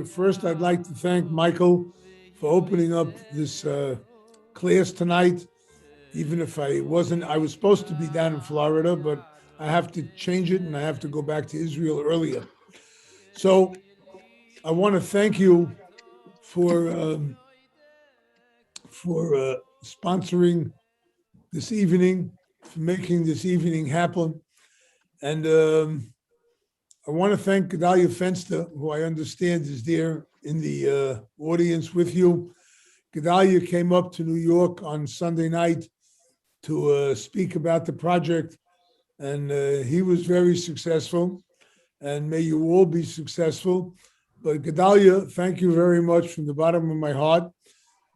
First, I'd like to thank Michael for opening up this class tonight. Even if I was supposed to be down in Florida, but I have to change it and I have to go back to Israel earlier. So I want to thank you for sponsoring this evening, for making this evening happen, and I want to thank Gedalia Fenster, who I understand is there in the audience with you. Gedalia came up to New York on Sunday night to speak about the project, and he was very successful, and may you all be successful. But Gedalia, thank you very much from the bottom of my heart.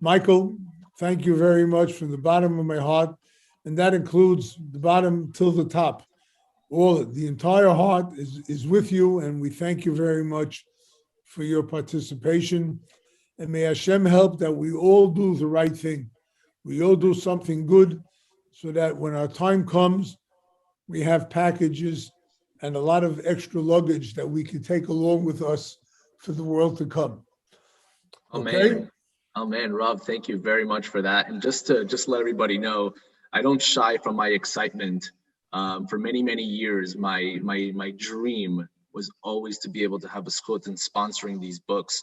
Michael, thank you very much from the bottom of my heart, and that includes the bottom till the top. The entire heart is with you, and we thank you very much for your participation. And may Hashem help that we all do the right thing. We all do something good so that when our time comes, we have packages and a lot of extra luggage that we can take along with us for the world to come. Okay? Amen. Amen. Rav, thank you very much for that. And just to let everybody know, I don't shy from my excitement. For many, many years, my dream was always to be able to have a zchut in sponsoring these books.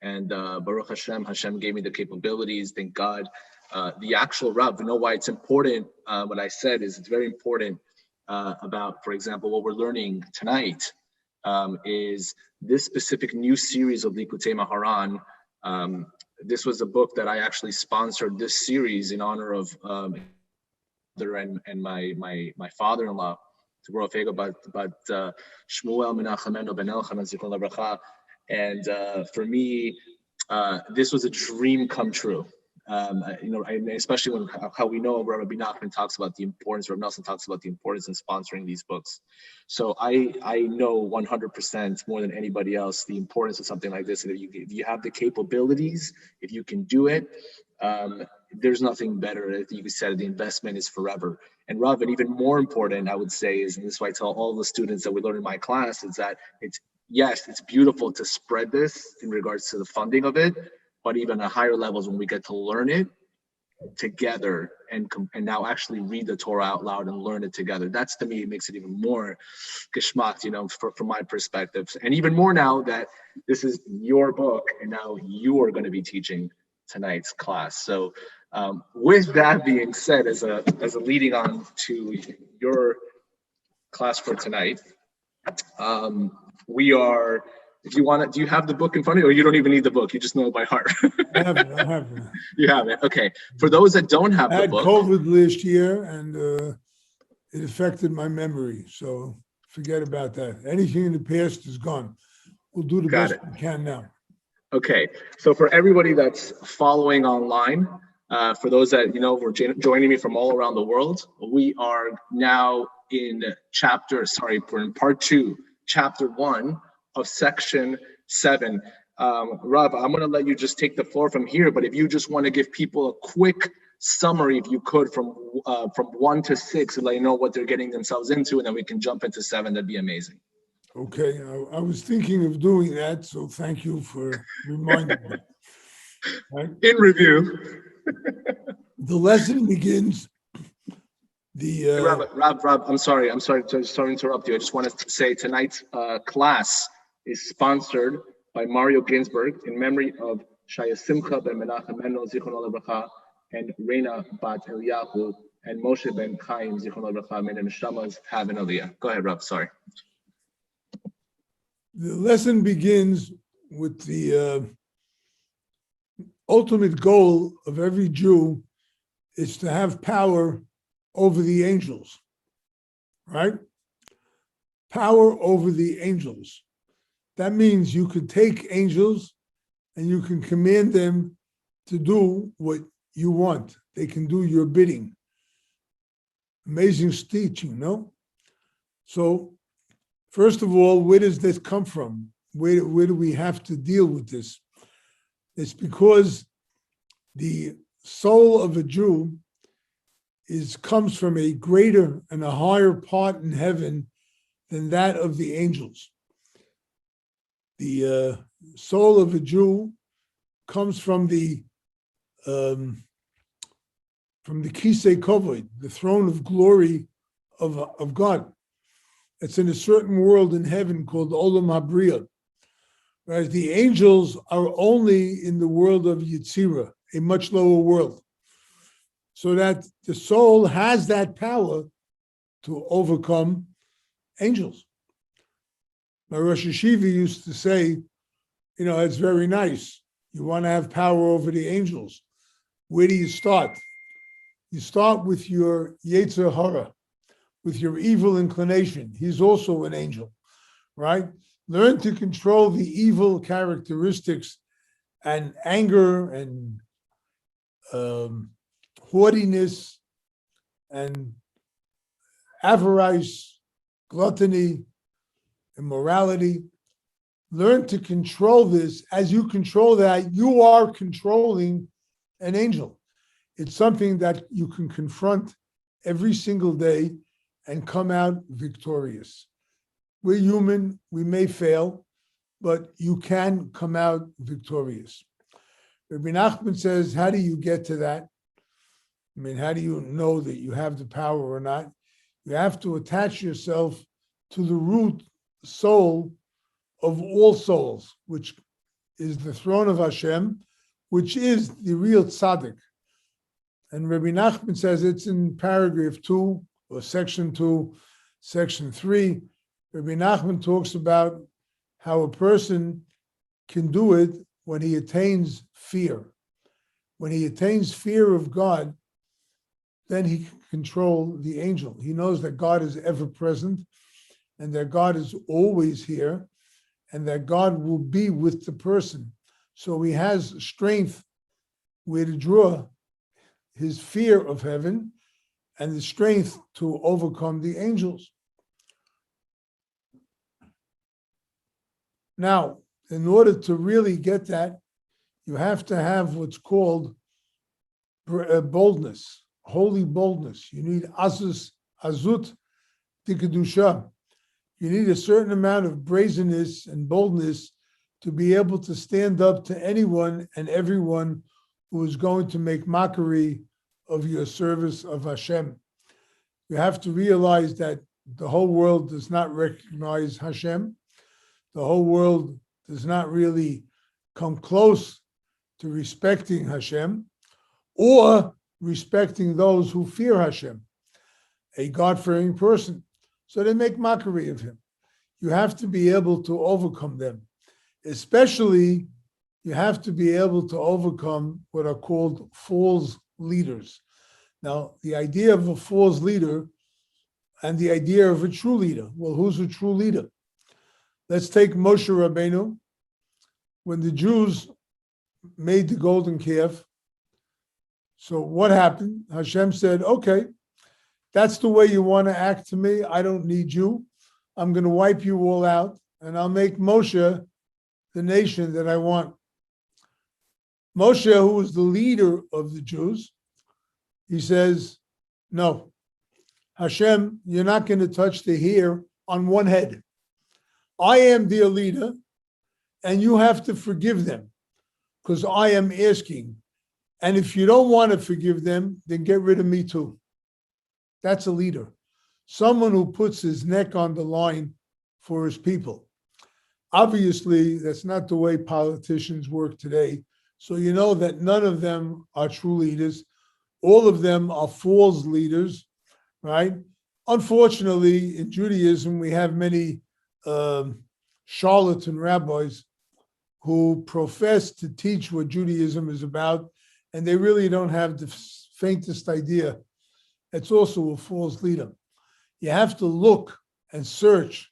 And Baruch Hashem, Hashem gave me the capabilities, thank God. The actual Rav, you know why it's important, what I said is it's very important about, for example, what we're learning tonight is this specific new series of Likutey Moharan. This was a book that I actually sponsored this series in honor of and my father-in-law, to grow but Shmuel Menachemeno Ben Elchanan Zichron Lebracha. And for me, this was a dream come true. And especially when how we know Rabbi Nachman talks about the importance, Rabbi Nelson talks about the importance in sponsoring these books. So I know 100% more than anybody else the importance of something like this. And if you have the capabilities, if you can do it, there's nothing better. As you said, the investment is forever. And Rav, and even more important, I would say, is, and this is why I tell all the students that we learn in my class, is that it's beautiful to spread this in regards to the funding of it, but even at higher levels when we get to learn it together and now actually read the Torah out loud and learn it together. That's, to me, it makes it even more geschmack, from my perspective. And even more now that this is your book and now you are going to be teaching tonight's class. So with that being said, as a leading on to your class for tonight, we are, if you want to, do you have the book in front of you, or you don't even need the book, you just know it by heart? I have it. You have it. Okay. For those that don't have the book. I had COVID last year and it affected my memory. So forget about that. Anything in the past is gone. We'll do the best we can now. Okay, so for everybody that's following online, for those that were joining me from all around the world, we are now in part 2, chapter 1 of section 7. Rav, I'm going to let you just take the floor from here, but if you just want to give people a quick summary, if you could, from 1 to 6, and let you know what they're getting themselves into, and then we can jump into 7, that'd be amazing. Okay, I was thinking of doing that, so thank you for reminding me. Right? In review. The lesson begins. Rob, I'm sorry to interrupt you. I just wanted to say tonight's class is sponsored by Mario Ginsberg in memory of Shaya Simcha ben Menachem Mendel Zichron Lebracha and Reina Bat Eliyahu and Moshe ben Chaim Zichron Lebracha. May the neshamas have an aliyah. Go ahead, Rob. Sorry. The lesson begins with the ultimate goal of every Jew is to have power over the angels, right? Power over the angels. That means you could take angels and you can command them to do what you want. They can do your bidding. Amazing teaching, no? So, first of all, where does this come from? Where do we have to deal with this? It's because the soul of a Jew comes from a greater and a higher part in heaven than that of the angels. The soul of a Jew comes from the Kisei Kovod, the throne of glory of God. It's in a certain world in heaven called Olam Habriya. Whereas the angels are only in the world of Yetzirah, a much lower world. So that the soul has that power to overcome angels. My Rosh Hashiva used to say, it's very nice. You want to have power over the angels. Where do you start? You start with your Yetzer Hara, with your evil inclination. He's also an angel, right? Learn to control the evil characteristics and anger and haughtiness and avarice, gluttony, immorality. Learn to control this. As you control that, you are controlling an angel. It's something that you can confront every single day and come out victorious. We're human, we may fail, but you can come out victorious. Rabbi Nachman says, how do you get to that? How do you know that you have the power or not? You have to attach yourself to the root soul of all souls, which is the throne of Hashem, which is the real tzaddik. And Rabbi Nachman says it's in paragraph 2 or section 2, section 3. Rabbi Nachman talks about how a person can do it when he attains fear. When he attains fear of God, then he can control the angel. He knows that God is ever present and that God is always here and that God will be with the person. So he has strength where to draw his fear of heaven and the strength to overcome the angels. Now, in order to really get that, you have to have what's called boldness, holy boldness. You need azut dikadusha. You need a certain amount of brazenness and boldness to be able to stand up to anyone and everyone who is going to make mockery of your service of Hashem. You have to realize that the whole world does not recognize Hashem. The whole world does not really come close to respecting Hashem or respecting those who fear Hashem, a God-fearing person. So they make mockery of him. You have to be able to overcome them. Especially, you have to be able to overcome what are called false leaders. Now, the idea of a false leader and the idea of a true leader. Well, who's a true leader? Let's take Moshe Rabbeinu. When the Jews made the golden calf, so what happened? Hashem said, okay, that's the way you want to act to me. I don't need you. I'm going to wipe you all out, and I'll make Moshe the nation that I want. Moshe, who was the leader of the Jews, he says, no, Hashem, you're not going to touch the hair on one head. I am their leader, and you have to forgive them because I am asking. And if you don't want to forgive them, then get rid of me too. That's a leader. Someone who puts his neck on the line for his people. Obviously, that's not the way politicians work today. So you know that none of them are true leaders. All of them are false leaders, right? Unfortunately, in Judaism, we have many charlatan rabbis who profess to teach what Judaism is about, and they really don't have the faintest idea. It's also a false leader. You have to look and search.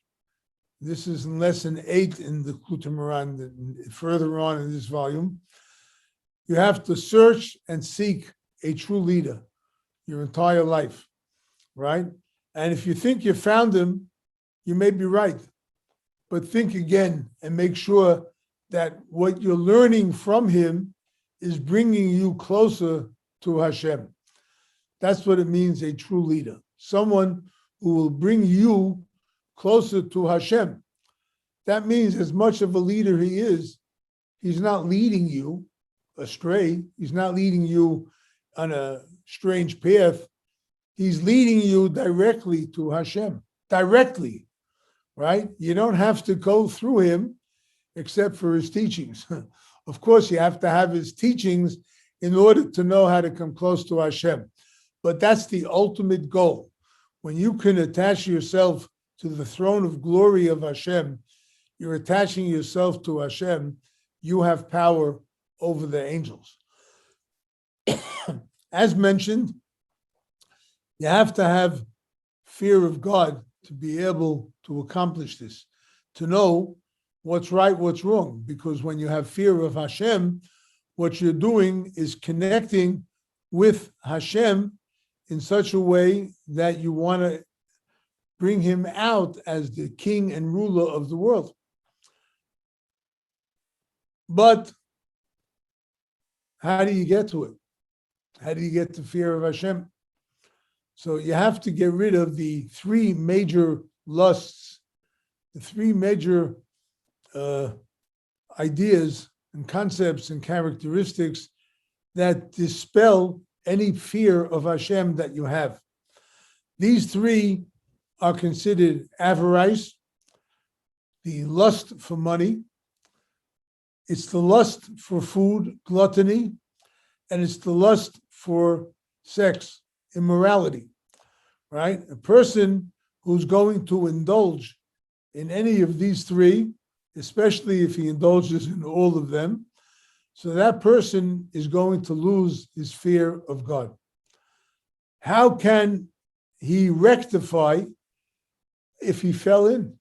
This is in lesson 8 in the Moharan, further on in this volume. You have to search and seek a true leader your entire life, right? And if you think you found him, you may be right. But think again and make sure that what you're learning from him is bringing you closer to Hashem. That's what it means, a true leader. Someone who will bring you closer to Hashem. that means as much of a leader he is, he's not leading you astray. He's not leading you on a strange path. He's leading you directly to Hashem, directly, right? You don't have to go through him except for his teachings. Of course, you have to have his teachings in order to know how to come close to Hashem. But that's the ultimate goal. When you can attach yourself to the throne of glory of Hashem, you're attaching yourself to Hashem, you have power over the angels. As mentioned, you have to have fear of God to be able to accomplish this, to know what's right, what's wrong. Because when you have fear of Hashem, what you're doing is connecting with Hashem in such a way that you want to bring him out as the king and ruler of the world. But how do you get to it? How do you get to fear of Hashem? So you have to get rid of the three major lusts, the three major ideas and concepts and characteristics that dispel any fear of Hashem that you have. These three are considered avarice, the lust for money, it's the lust for food, gluttony, and it's the lust for sex, immorality, right? A person who's going to indulge in any of these three, especially if he indulges in all of them, so that person is going to lose his fear of God. How can he rectify if he fell in?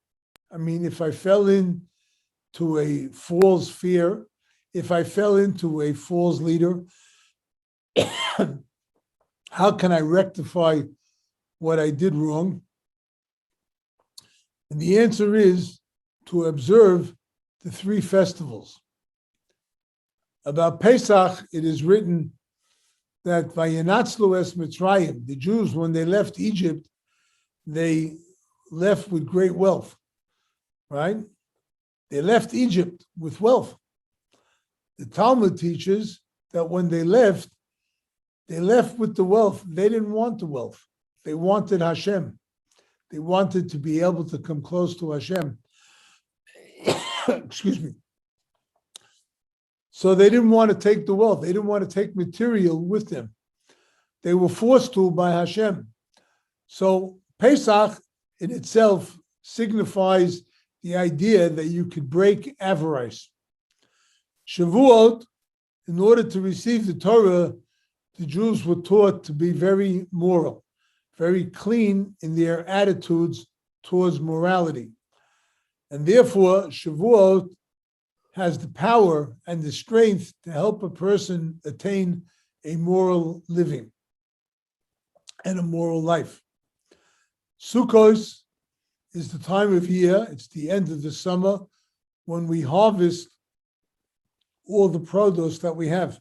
I mean, if I fell in to a false fear, if I fell into a false leader, how can I rectify what I did wrong? And the answer is to observe the three festivals. About Pesach, it is written that Vayinatzlu es Mitzrayim, the Jews, when they left Egypt, they left with great wealth, right? They left Egypt with wealth. The Talmud teaches that when they left with the wealth. They didn't want the wealth. They wanted Hashem. They wanted to be able to come close to Hashem. Excuse me. So they didn't want to take the wealth. They didn't want to take material with them. They were forced to by Hashem. So Pesach in itself signifies the idea that you could break avarice. Shavuot, in order to receive the Torah, the Jews were taught to be very moral, very clean in their attitudes towards morality. And therefore, Shavuot has the power and the strength to help a person attain a moral living and a moral life. Sukkot is the time of year, it's the end of the summer, when we harvest all the produce that we have.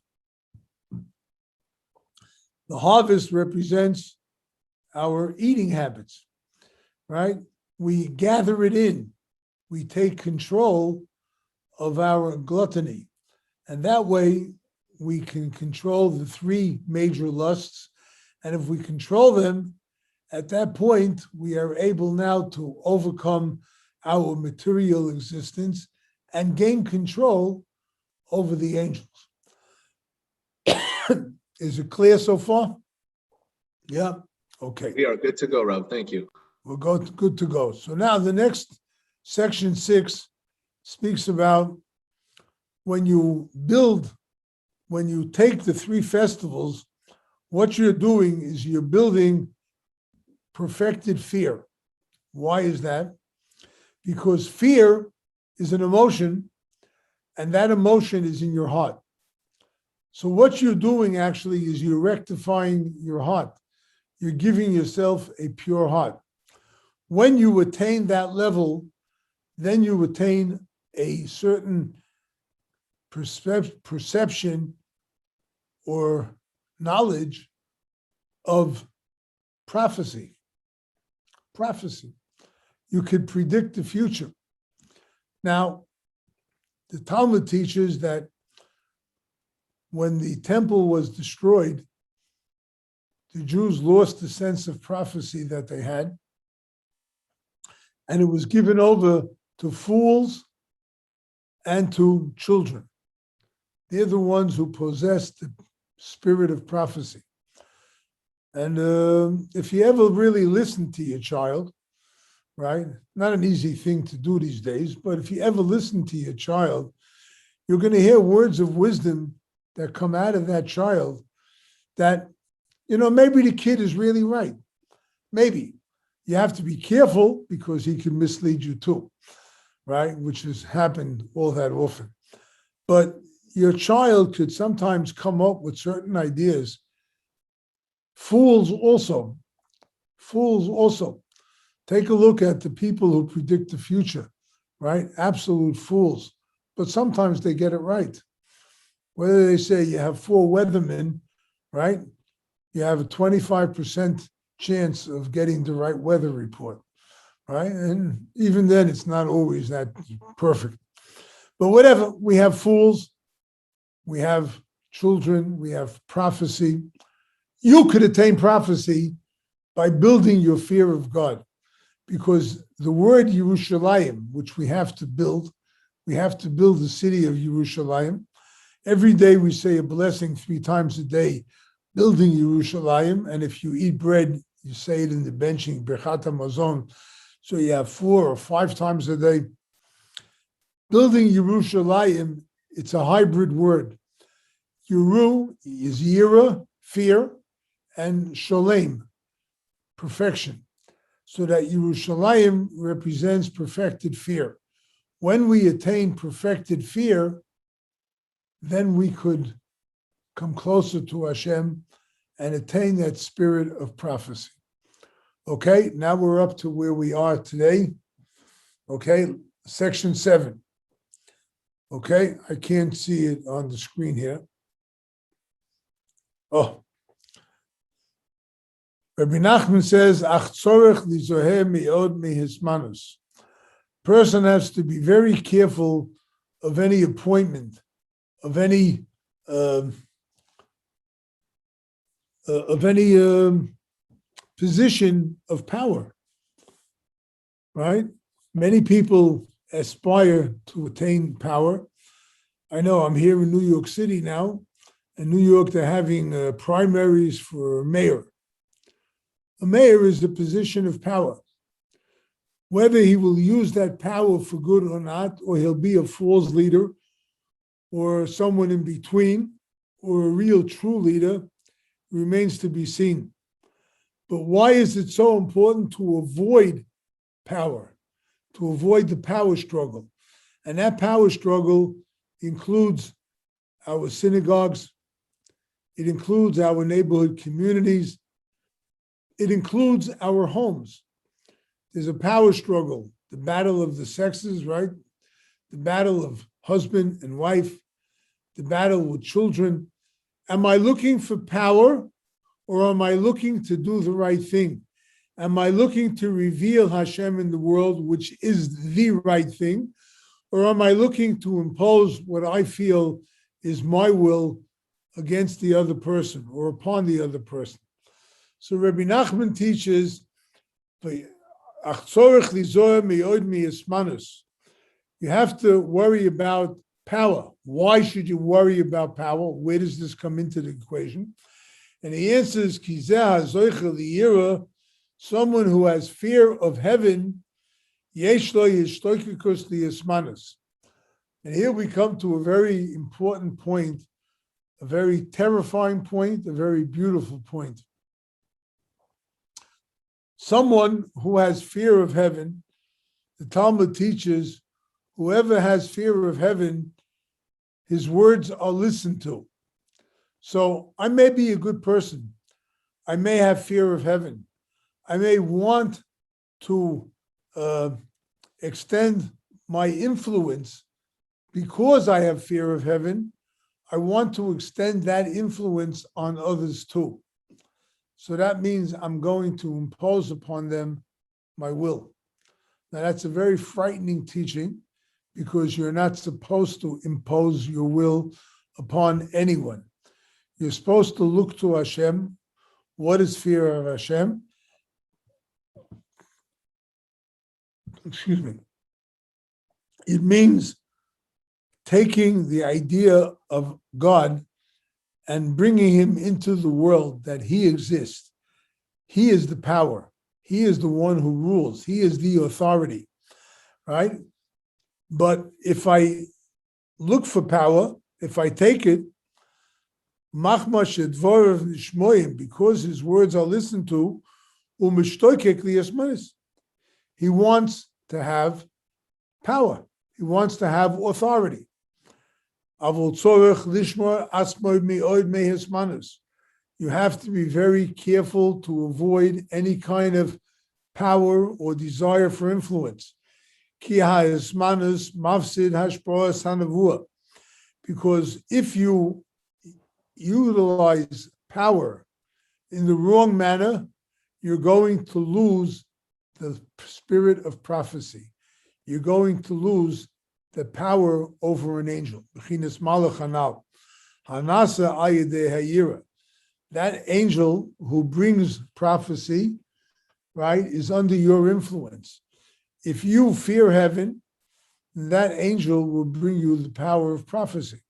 The harvest represents our eating habits, right? We gather it in. We take control of our gluttony. And that way we can control the three major lusts. And if we control them, at that point, we are able now to overcome our material existence and gain control over the angels. Is it clear so far? Yeah? Okay. We are good to go, Rav. Thank you. We're good to go. So now the next section 6 speaks about when you take the three festivals, what you're doing is you're building perfected fear. Why is that? Because fear is an emotion, and that emotion is in your heart. So what you're doing actually is you're rectifying your heart. You're giving yourself a pure heart. When you attain that level, then you attain a certain perception or knowledge of prophecy. You could predict the future. Now, the Talmud teaches that when the temple was destroyed, the Jews lost the sense of prophecy that they had, and it was given over to fools and to children. They're the ones who possess the spirit of prophecy. And if you ever really listen to your child, right? Not an easy thing to do these days, but if you ever listen to your child, you're going to hear words of wisdom that come out of that child that, maybe the kid is really right. Maybe. You have to be careful because he can mislead you too, right? Which has happened all that often. But your child could sometimes come up with certain ideas. Fools also. Take a look at the people who predict the future, right? Absolute fools. But sometimes they get it right. Whether they say you have 4 weathermen, right? You have a 25% chance of getting the right weather report, right? And even then, it's not always that perfect. But whatever, we have fools, we have children, we have prophecy. You could attain prophecy by building your fear of God, because the word Yerushalayim, which we have to build the city of Yerushalayim. Every day we say a blessing 3 times a day, building Yerushalayim, and if you eat bread, you say it in the benching, Birchat HaMazon, so you have 4 or 5 times a day. Building Yerushalayim, it's a hybrid word. Yeru is Yira, fear, and Shalem, perfection. So that Yerushalayim represents perfected fear. When we attain perfected fear, then we could come closer to Hashem and attain that spirit of prophecy. Okay, now we're up to where we are today. Okay, section 7. Okay, I can't see it on the screen here. Oh. Rabbi Nachman says, Ach tzorech lizoher me'od mihismanus. Person has to be very careful of any appointment, of any position of power, right? Many people aspire to attain power. I know I'm here in New York City now. In New York, they're having primaries for mayor. A mayor is a position of power. Whether he will use that power for good or not, or he'll be a false leader, or someone in between, or a real true leader, remains to be seen. But why is it so important to avoid power, to avoid the power struggle? And that power struggle includes our synagogues, it includes our neighborhood communities, it includes our homes. There's a power struggle, the battle of the sexes, right? The battle of husband and wife, the battle with children. Am I looking for power, or am I looking to do the right thing? Am I looking to reveal Hashem in the world, which is the right thing? Or am I looking to impose what I feel is my will against the other person or upon the other person? So Rabbi Nachman teaches, you have to worry about power. Why should you worry about power? Where does this come into the equation? And the answer is, someone who has fear of heaven, and here we come to a very important point, a very terrifying point, a very beautiful point. Someone who has fear of heaven, the Talmud teaches, whoever has fear of heaven, his words are listened to. So I may be a good person. I may have fear of heaven. I may want to extend my influence because I have fear of heaven. I want to extend that influence on others too. So that means I'm going to impose upon them my will. Now that's a very frightening teaching, because you're not supposed to impose your will upon anyone. You're supposed to look to Hashem. What is fear of Hashem? Excuse me. It means taking the idea of God and bringing him into the world that he exists. He is the power. He is the one who rules. He is the authority, right? But if I look for power, if I take it, because his words are listened to, he wants to have power. He wants to have authority. You have to be very careful to avoid any kind of power or desire for influence. Because if you utilize power in the wrong manner, you're going to lose the spirit of prophecy. You're going to lose the power over an angel. That angel who brings prophecy, right, is under your influence. If you fear heaven, that angel will bring you the power of prophecy.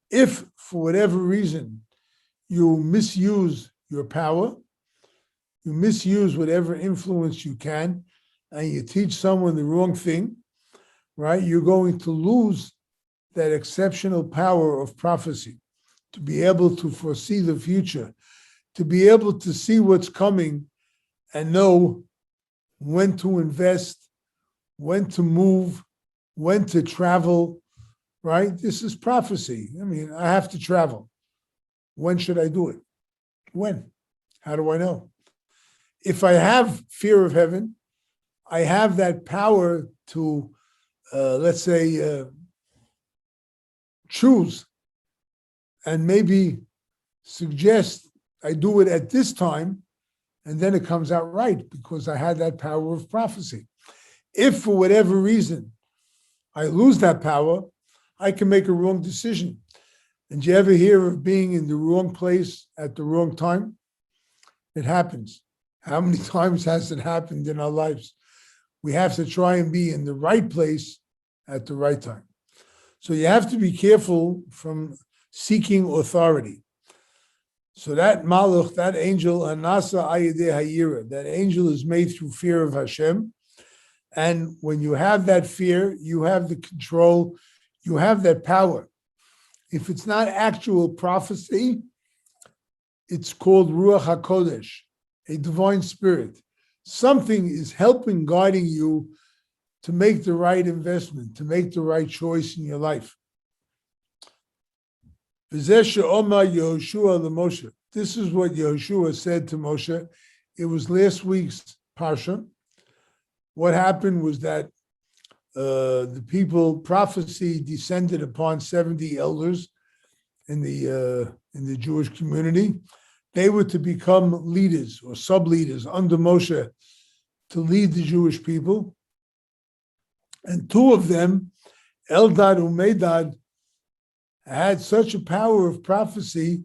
If, for whatever reason, you misuse your power, you misuse whatever influence you can, and you teach someone the wrong thing, right, you're going to lose that exceptional power of prophecy, to be able to foresee the future, to be able to see what's coming and know when to invest, when to move, when to travel, right? This is prophecy. I mean, I have to travel. When should I do it? When? How do I know? If I have fear of heaven, I have that power to, let's say, choose and maybe suggest I do it at this time, and then it comes out right because I had that power of prophecy. If for whatever reason I lose that power, I can make a wrong decision. And do you ever hear of being in the wrong place at the wrong time? It happens. How many times has it happened in our lives? We have to try and be in the right place at the right time. So you have to be careful from seeking authority. So that malach, that angel, anasa ayideh hayira, that angel is made through fear of Hashem. And when you have that fear, you have the control, you have that power. If it's not actual prophecy, it's called Ruach HaKodesh, a divine spirit. Something is helping, guiding you to make the right investment, to make the right choice in your life. This is what Yehoshua said to Moshe. It was last week's Parsha. What happened was that the people, prophecy descended upon 70 elders in the Jewish community. They were to become leaders or sub-leaders under Moshe to lead the Jewish people. And two of them, Eldad and Medad, had such a power of prophecy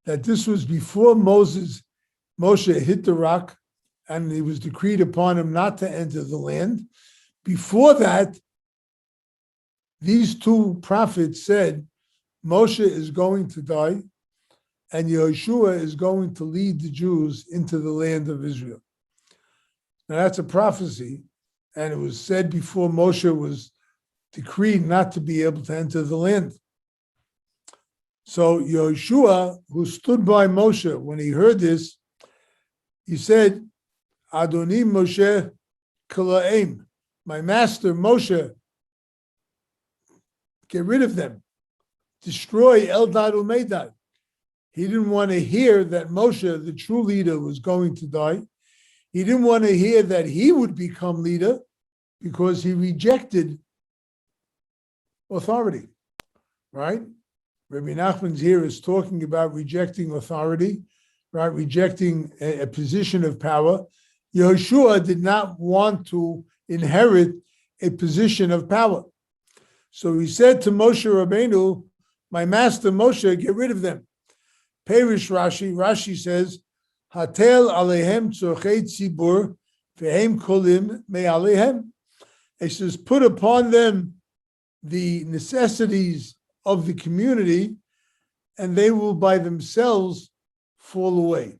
that this was before Moshe hit the rock and it was decreed upon him not to enter the land. Before that, these two prophets said, Moshe is going to die and Yehoshua is going to lead the Jews into the land of Israel. Now that's a prophecy, and it was said before Moshe was decreed not to be able to enter the land. So Yehoshua, who stood by Moshe, when he heard this, he said, Adoni Moshe Kalaim, my master Moshe, get rid of them, destroy Eldad Umedad. He didn't want to hear that Moshe, the true leader, was going to die. He didn't want to hear that he would become leader because he rejected authority, right? Rabbi Nachman's here is talking about rejecting authority, right? Rejecting a position of power. Yehoshua did not want to inherit a position of power. So he said to Moshe Rabbeinu, my master Moshe, get rid of them. Perish Rashi says, Hatel alehem tzorchei tzibur vehem kolim me alehem. He says, put upon them the necessities of the community, and they will by themselves fall away.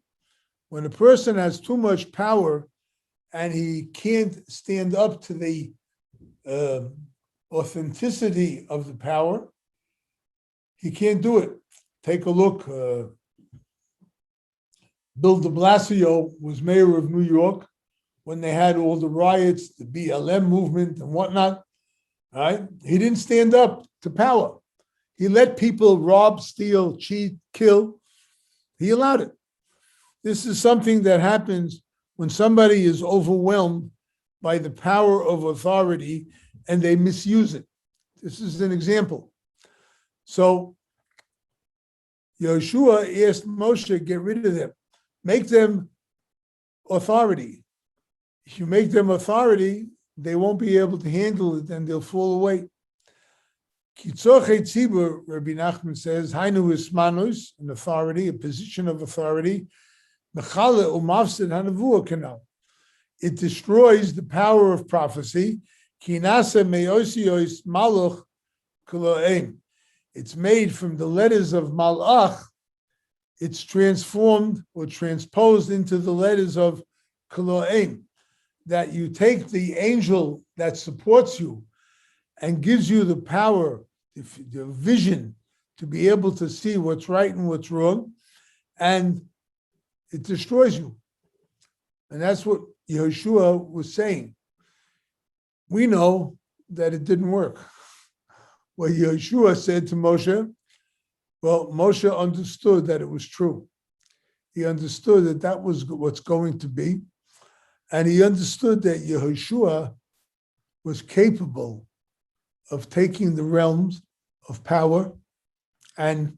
When a person has too much power and he can't stand up to the authenticity of the power, he can't do it. Take a look. Bill de Blasio was mayor of New York when they had all the riots, the BLM movement and whatnot. Right? He didn't stand up to power. He let people rob, steal, cheat, kill. He allowed it. This is something that happens when somebody is overwhelmed by the power of authority and they misuse it. This is an example. So Yeshua asked Moshe, get rid of them. Make them authority. If you make them authority, they won't be able to handle it and they'll fall away. Kitzorchei tzibur, Rabbi Nachman says, Hainu ismanus, an authority, a position of authority. Mechale umafsid hanavua kanal. It destroys the power of prophecy. Kinase meosios maluch koloim. It's made from the letters of malach. It's transformed or transposed into the letters of koloim. That you take the angel that supports you and gives you the power, the vision to be able to see what's right and what's wrong, and it destroys you. And that's what Yehoshua was saying. We know that it didn't work. What Yehoshua said to Moshe, well, Moshe understood that it was true. He understood that that was what's going to be. And he understood that Yehoshua was capable of taking the realms of power and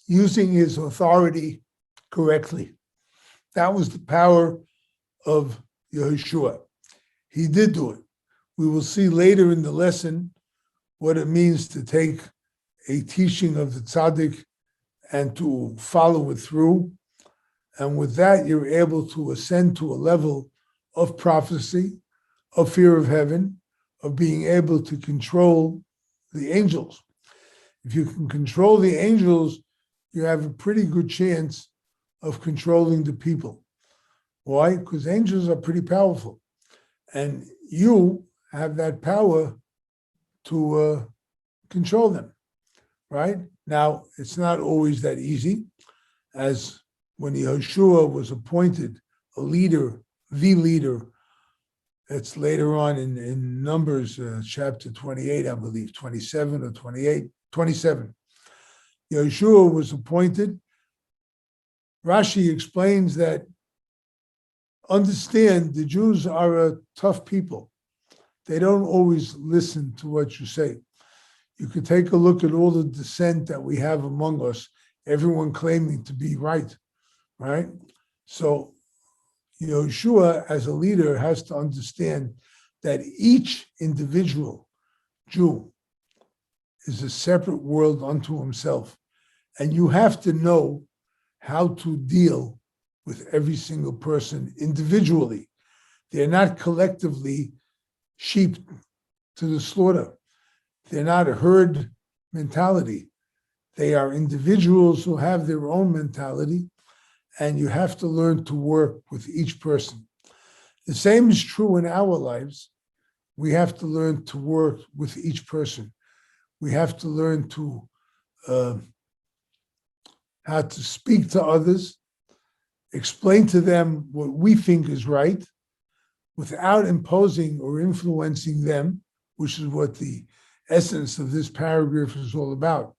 using his authority correctly. That was the power of Yehoshua. He did do it. We will see later in the lesson what it means to take a teaching of the tzaddik and to follow it through. And with that, you're able to ascend to a level of prophecy, of fear of heaven, of being able to control the angels. If you can control the angels, you have a pretty good chance of controlling the people. Why? Because angels are pretty powerful. And you have that power to control them, right? Now, it's not always that easy, as when Yehoshua was appointed a leader, the leader, it's later on in Numbers chapter 28, I believe, 27 or 28, 27. Yehoshua was appointed. Rashi explains that, understand, the Jews are a tough people. They don't always listen to what you say. You could take a look at all the dissent that we have among us, everyone claiming to be right? So Yehoshua, as a leader, has to understand that each individual Jew is a separate world unto himself. And you have to know how to deal with every single person individually. They're not collectively sheep to the slaughter. They're not a herd mentality. They are individuals who have their own mentality, and you have to learn to work with each person. The same is true in our lives. We have to learn to work with each person. We have to learn to how to speak to others, explain to them what we think is right, without imposing or influencing them, which is what the essence of this paragraph is all about.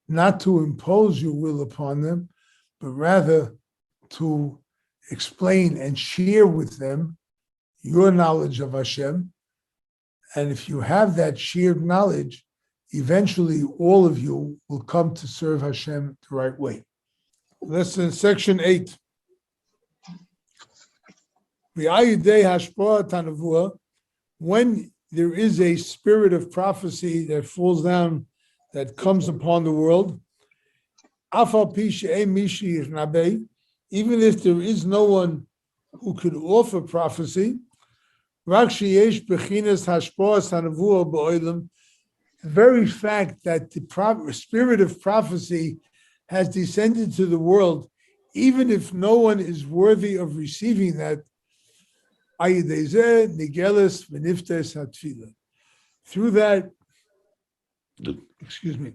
Not to impose your will upon them, but rather to explain and share with them your knowledge of Hashem. And if you have that shared knowledge, eventually all of you will come to serve Hashem the right way. Lesson section 8. When there is a spirit of prophecy that falls down, that comes upon the world. Even if there is no one who could offer prophecy, the very fact that the spirit of prophecy has descended to the world, even if no one is worthy of receiving that, through that, excuse me,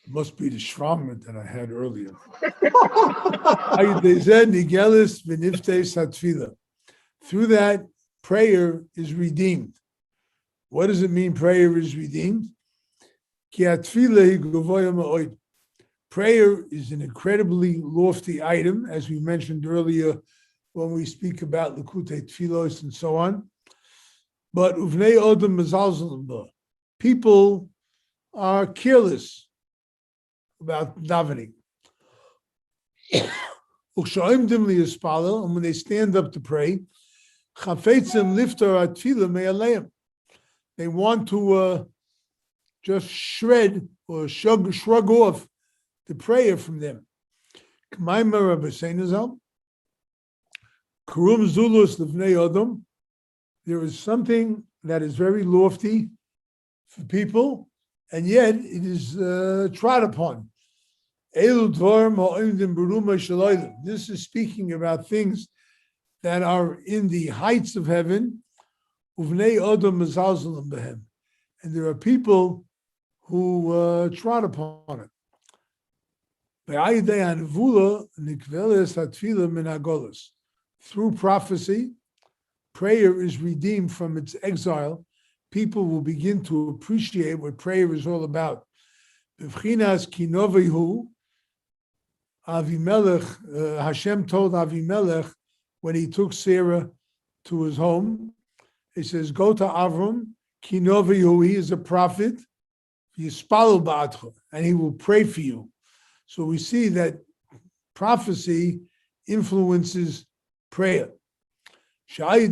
must be the shrammet that I had earlier. Through that, prayer is redeemed. What does it mean prayer is redeemed? Prayer is an incredibly lofty item, as we mentioned earlier when we speak about Likutey Tfilos and so on. But uvnei odom mezalzelim ba. People are careless about davening. And when they stand up to pray, they want to just shred or shrug off the prayer from them. There is something that is very lofty for people, and yet it is trod upon. This is speaking about things that are in the heights of heaven, and there are people who trod upon it. Through prophecy, prayer is redeemed from its exile. People will begin to appreciate what prayer is all about. Hashem told Avimelech when he took Sarah to his home, he says, go to Avram, Kinovihu, he is a prophet, and he will pray for you. So we see that prophecy influences prayer. Through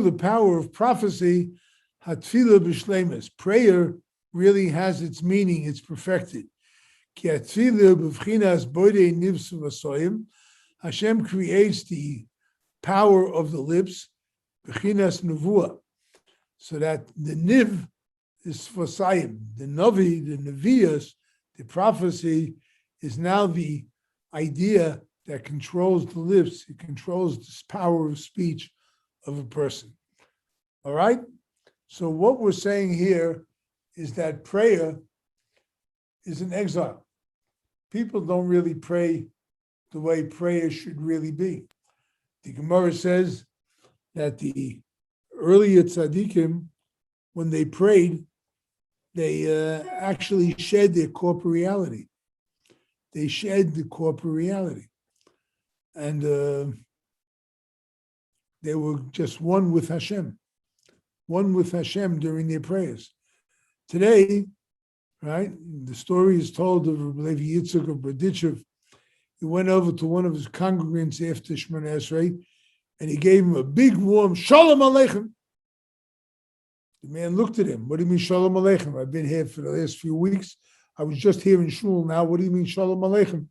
the power of prophecy, hatfila b'shleimus, prayer really has its meaning, it's perfected. Hashem creates the power of the lips, b'chinas nevuah, so that the niv is for sayim, the navi, the nevias, the prophecy is now the idea that controls the lips, it controls this power of speech of a person. All right? So what we're saying here is that prayer is an exile. People don't really pray the way prayer should really be. The Gemara says that the earlier tzaddikim, when they prayed, they actually shed their corporeality. They shed the corporeality. And they were just one with Hashem during their prayers. Today, right, the story is told of Rabbi Levi Yitzchak of Berdichev. He went over to one of his congregants after Shemona Esrei, and he gave him a big warm Shalom Aleichem. The man looked at him. What do you mean Shalom Aleichem? I've been here for the last few weeks. I was just here in shul now. What do you mean Shalom Aleichem?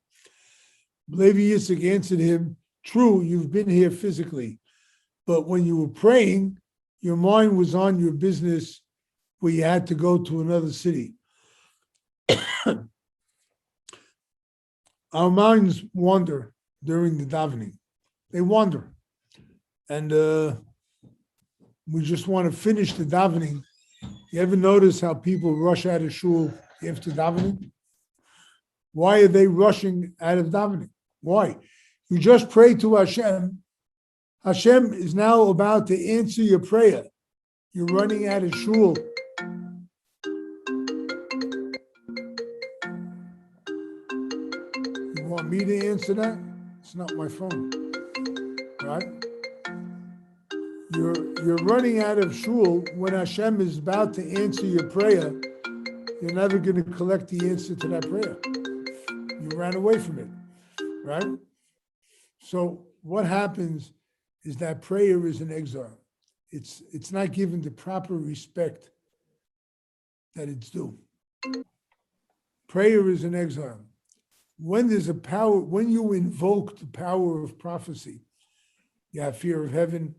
Levi Yitzchak answered him, true, you've been here physically, but when you were praying, your mind was on your business where you had to go to another city. Our minds wander during the davening. They wander. And we just want to finish the davening. You ever notice how people rush out of shul after davening? Why are they rushing out of davening? Why? You just pray to Hashem. Hashem is now about to answer your prayer. You're running out of shul. You want me to answer that? It's not my phone, right? You're running out of shul when Hashem is about to answer your prayer. You're never going to collect the answer to that prayer. You ran away from it, right? So what happens is that prayer is an exile. it's not given the proper respect that it's due. Prayer is an exile. When there's a power, when you invoke the power of prophecy, you have fear of heaven,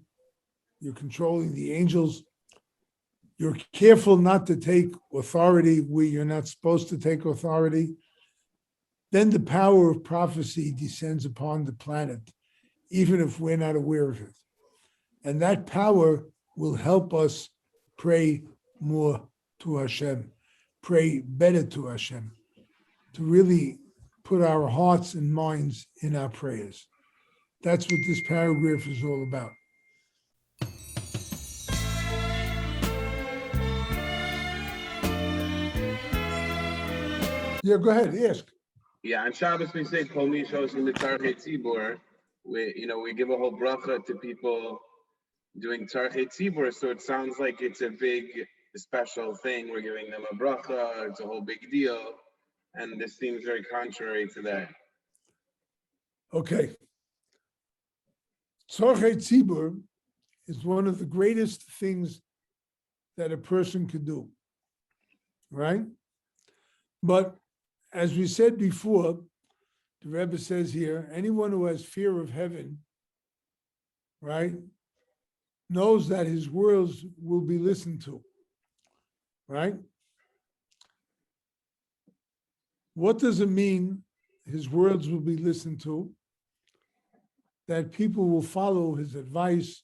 you're controlling the angels, you're careful not to take authority where you're not supposed to take authority, then the power of prophecy descends upon the planet, even if we're not aware of it. And that power will help us pray more to Hashem, pray better to Hashem, to really put our hearts and minds in our prayers. That's what this paragraph is all about. Yeah, go ahead, ask. Yeah, on Shabbos we say Kol Mi Shoshim L'Tzarchei Tzibur. We give a whole bracha to people doing Tzarchei Tzibur, so it sounds like it's a big special thing. We're giving them a bracha, it's a whole big deal, and this seems very contrary to that. Okay. Tzarchei Tzibur is one of the greatest things that a person could do, right? But as we said before, the Rebbe says here, anyone who has fear of heaven, right, knows that his words will be listened to, right? What does it mean his words will be listened to? That people will follow his advice,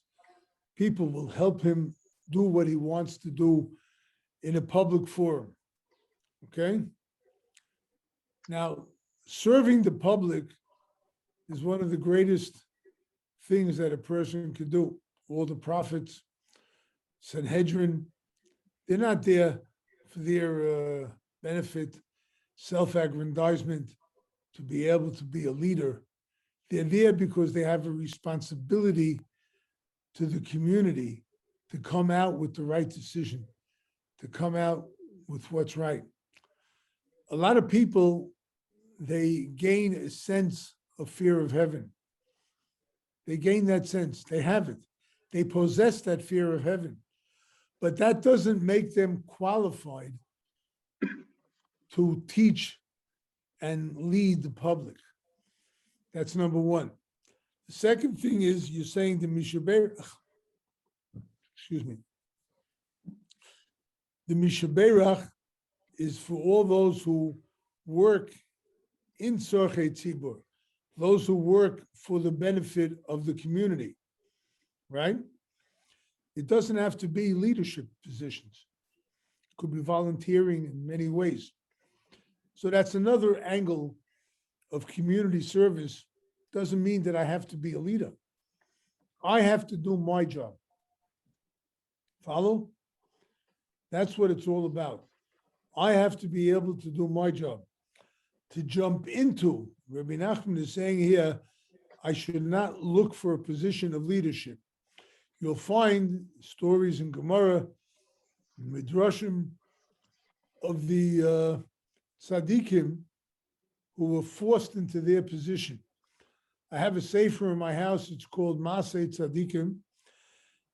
people will help him do what he wants to do in a public forum, okay? Now, serving the public is one of the greatest things that a person could do. All the prophets, Sanhedrin, they're not there for their benefit, self-aggrandizement, to be able to be a leader. They're there because they have a responsibility to the community to come out with the right decision, to come out with what's right. A lot of people, they gain a sense of fear of heaven. They gain that sense. They have it. They possess that fear of heaven. But that doesn't make them qualified to teach and lead the public. That's number one. The second thing is you're saying the Mishaberach, excuse me. The Mishaberach is for all those who work in Tzarchei Tzibur, those who work for the benefit of the community, right? It doesn't have to be leadership positions. It could be volunteering in many ways. So that's another angle of community service. Doesn't mean that I have to be a leader. I have to do my job. Follow? That's what it's all about. I have to be able to do my job. To jump into, Rabbi Nachman is saying here, I should not look for a position of leadership. You'll find stories in Gemara, Midrashim, of the tzaddikim who were forced into their position. I have a sefer in my house, it's called Masei Tzaddikim,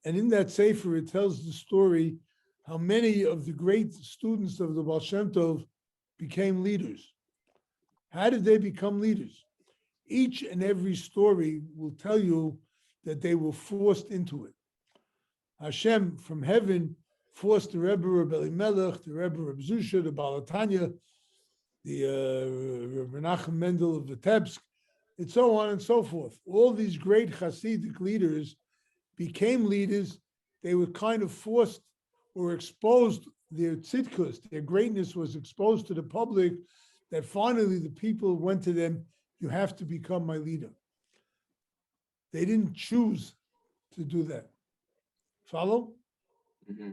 and in that sefer it tells the story how many of the great students of the Baal Shem Tov became leaders. How did they become leaders? Each and every story will tell you that they were forced into it. Hashem from heaven forced the Rebbe Reb Elimelech, the Rebbe Reb Zusha, the Baal Tanya, the Rebbe Menachem Mendel of Vitebsk, and so on and so forth. All these great Hasidic leaders became leaders. They were kind of forced or exposed, their tzidkus, their greatness was exposed to the public, that finally the people went to them, you have to become my leader. They didn't choose to do that. Follow? Mm-hmm.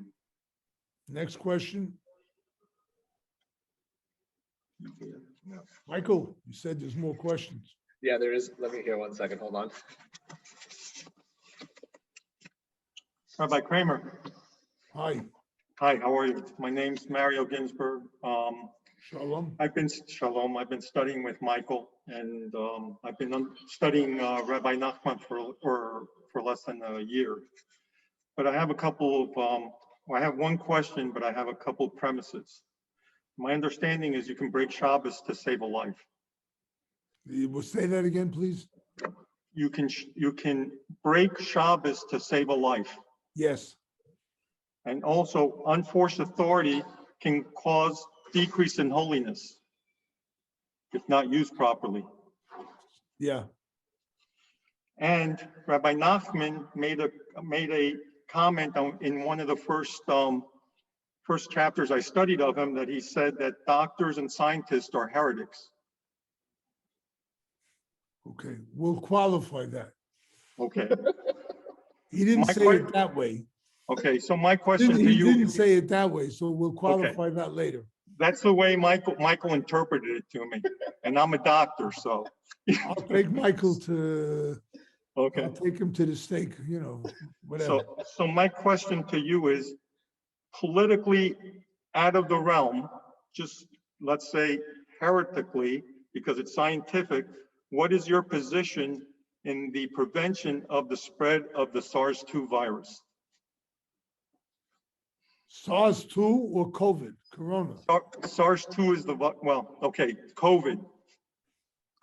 Next question. Michael, you said there's more questions. Yeah, there is. Let me hear 1 second. Hold on. Rabbi Kramer. Hi. Hi, how are you? My name's Mario Ginsberg. Shalom. I've been studying with Michael, and I've been studying Rabbi Nachman for less than a year. but I have a couple of, I have one question, but I have a couple of premises. My understanding is you can break Shabbos to save a life. You will say that again, please? You can break Shabbos to save a life. Yes, And also unforced authority can cause decrease in holiness if not used properly. yeah. And Rabbi Nachman made a comment in one of the first chapters I studied of him, that he said that doctors and scientists are heretics. Okay, we'll qualify that. Okay. He didn't My say que- it that way. Okay. So my question to He you, didn't say it that way, so we'll qualify that later. that's the way Michael interpreted it to me, and I'm a doctor, so. I'll take Michael to, Okay. I'll take him to the stake, whatever. So my question to you is, politically out of the realm, just let's say heretically, because it's scientific, what is your position in the prevention of the spread of the SARS-2 virus? SARS-2 or COVID, Corona? SARS-2 is COVID.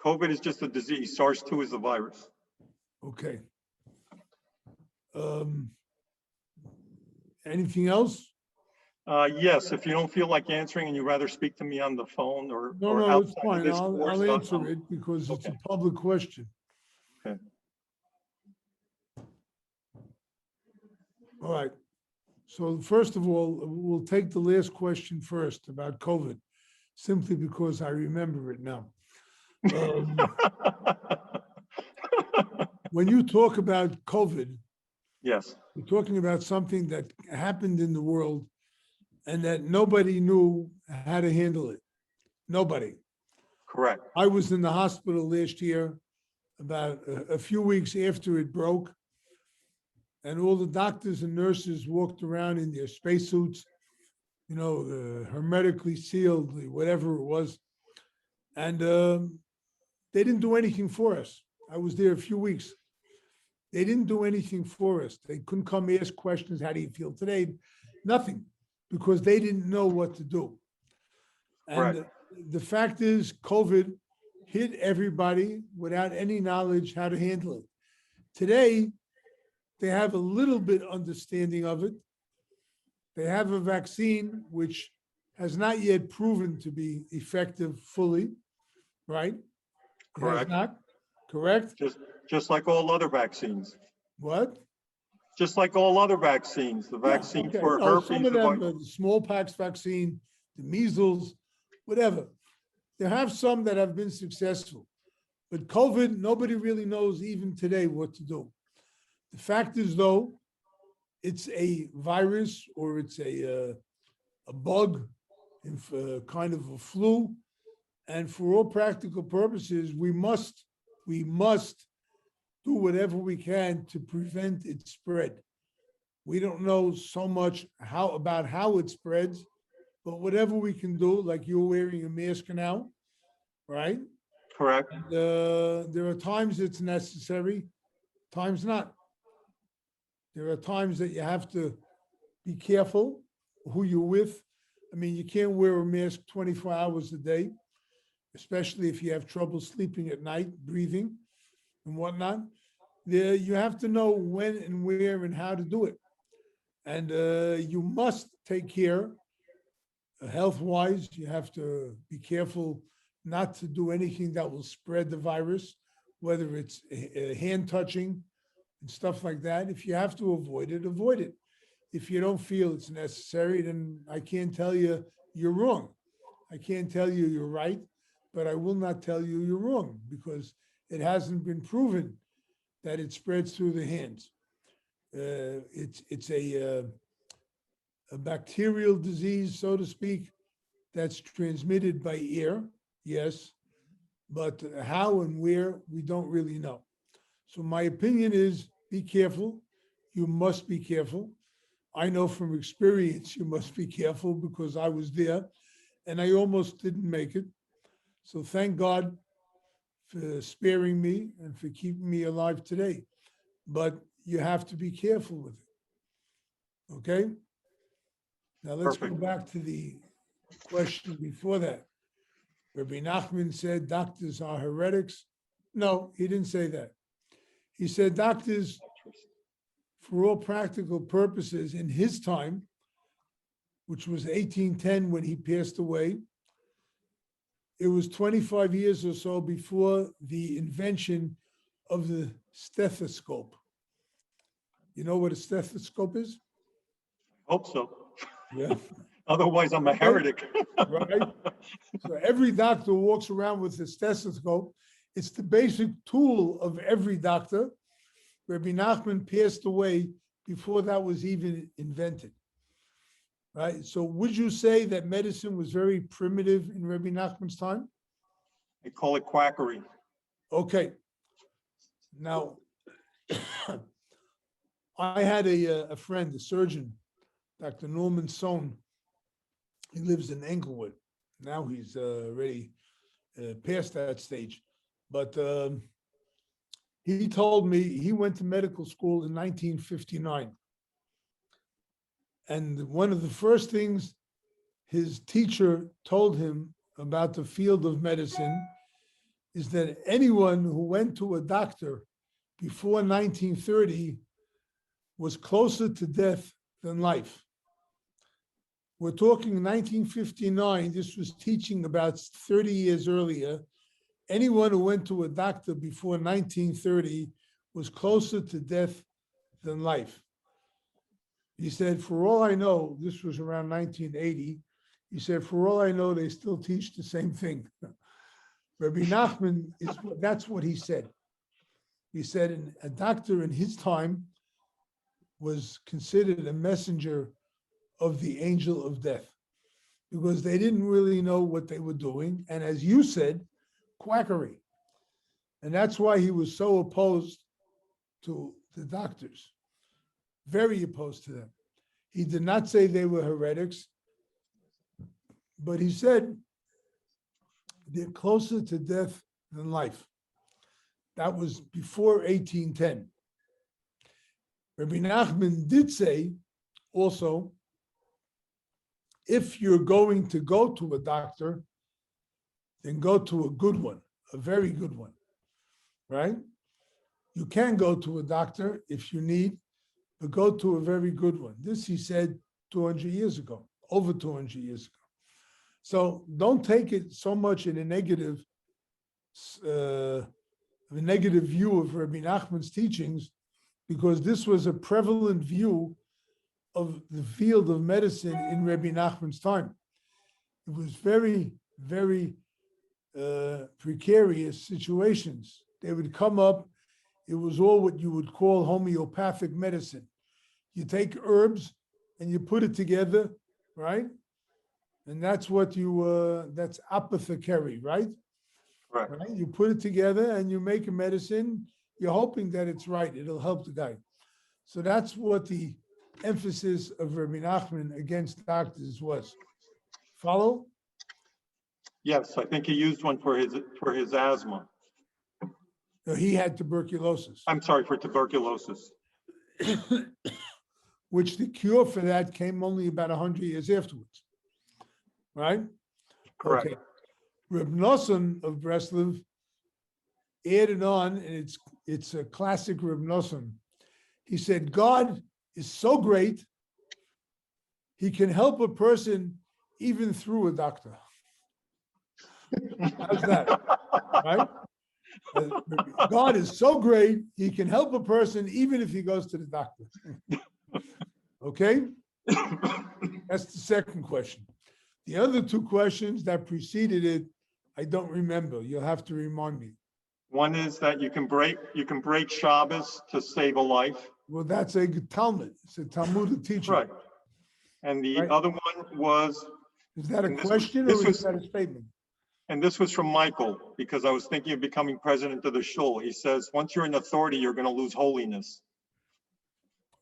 COVID is just a disease. SARS-2 is the virus. Okay. Anything else? Yes, if you don't feel like answering and you'd rather speak to me on the phone or No, it's outside of fine. this I'll course, answer it because it's a okay. public question. Okay. All right. So first of all, we'll take the last question first about COVID, simply because I remember it now. When you talk about COVID, Yes, you're talking about something that happened in the world and that nobody knew how to handle it. Nobody. correct. I was in the hospital last year, about a few weeks after it broke, and all the doctors and nurses walked around in their spacesuits, hermetically sealed, whatever it was, and they didn't do anything for us. I was there a few weeks. They didn't do anything for us. They couldn't come ask questions. How do you feel today? Nothing, because they didn't know what to do. And Correct. the fact is, COVID hit everybody without any knowledge how to handle it. Today, they have a little bit understanding of it. They have a vaccine which has not yet proven to be effective fully, right? It has Correct. not, correct? Just like all other vaccines. What? Just like all other vaccines, the vaccine Okay. for No, herpes. some of them, the smallpox vaccine, the measles, whatever. There have some that have been successful, but COVID, nobody really knows even today what to do. The fact is, though, it's a virus or it's a bug, kind of a flu, and for all practical purposes, we must do whatever we can to prevent its spread. We don't know so much about how it spreads, but whatever we can do, like you're wearing a mask now, right? Correct. And, there are times it's necessary, times not. There are times that you have to be careful who you're with. I mean, you can't wear a mask 24 hours a day, especially if you have trouble sleeping at night, breathing and whatnot. There, you have to know when and where and how to do it. And you must take care health-wise. You have to be careful not to do anything that will spread the virus, whether it's hand touching and stuff like that. If you have to avoid it, avoid it. If you don't feel it's necessary, then I can't tell you you're wrong. I can't tell you you're right, but I will not tell you you're wrong because it hasn't been proven that it spreads through the hands. It's a bacterial disease, so to speak, that's transmitted by air, yes, but how and where, we don't really know. So my opinion is be careful. You must be careful. I know from experience you must be careful because I was there and I almost didn't make it. So thank God for sparing me and for keeping me alive today. But you have to be careful with it. Okay? Now let's go Perfect. back to the question before that. Rabbi Nachman said doctors are heretics. No, he didn't say that. He said doctors, for all practical purposes, in his time, which was 1810 when he passed away, it was 25 years or so before the invention of the stethoscope. You know what a stethoscope is? Hope so. Yeah. Otherwise, I'm a heretic. Right? So every doctor walks around with a stethoscope. It's the basic tool of every doctor. Rabbi Nachman passed away before that was even invented. Right? So would you say that medicine was very primitive in Rabbi Nachman's time? They call it quackery. Okay. Now, I had a friend, a surgeon, Dr. Norman Sohn. He lives in Englewood. Now he's already past that stage. But he told me he went to medical school in 1959. And one of the first things his teacher told him about the field of medicine is that anyone who went to a doctor before 1930 was closer to death than life. We're talking 1959. This was teaching about 30 years earlier. Anyone who went to a doctor before 1930 was closer to death than life. He said, for all I know, this was around 1980. He said, for all I know, they still teach the same thing. Rabbi Nachman, that's what he said. He said a doctor in his time was considered a messenger of the angel of death because they didn't really know what they were doing. And as you said, quackery. And that's why he was so opposed to the doctors, very opposed to them. He did not say they were heretics, but he said they're closer to death than life. That was before 1810. Rabbi Nachman did say also, if you're going to go to a doctor, then go to a good one, a very good one, right? You can go to a doctor if you need, but go to a very good one. This he said 200 years ago, over 200 years ago. So don't take it so much in a negative view of Rabbi Nachman's teachings, because this was a prevalent view of the field of medicine in Rabbi Nachman's time. It was very, very precarious situations. They would come up. It was all what you would call homeopathic medicine. You take herbs and you put it together, right? And that's what that's apothecary, right? Right. Right? You put it together and you make a medicine. You're hoping that it's right. It'll help the guy. So that's what the emphasis of Rabbi Nachman against doctors was. Follow? Yes, I think he used one for his asthma. No, he had tuberculosis, I'm sorry, for tuberculosis. which the cure for that came only about 100 years afterwards. Right? Correct. Okay. Reb Nosson of Breslov added on, and it's a classic Reb Nosson. He said, God is so great, he can help a person even through a doctor. How's that? Right? God is so great, he can help a person even if he goes to the doctor. Okay? That's the second question. The other two questions that preceded it, I don't remember. You'll have to remind me. One is that you can break Shabbos to save a life. Well, that's a Talmud. It's a Talmudic teaching. Right. And the Right. other one was, Is that a And question this or was- is that a statement? and this was from Michael, because I was thinking of becoming president of the shul. He says, once you're in authority, you're going to lose holiness.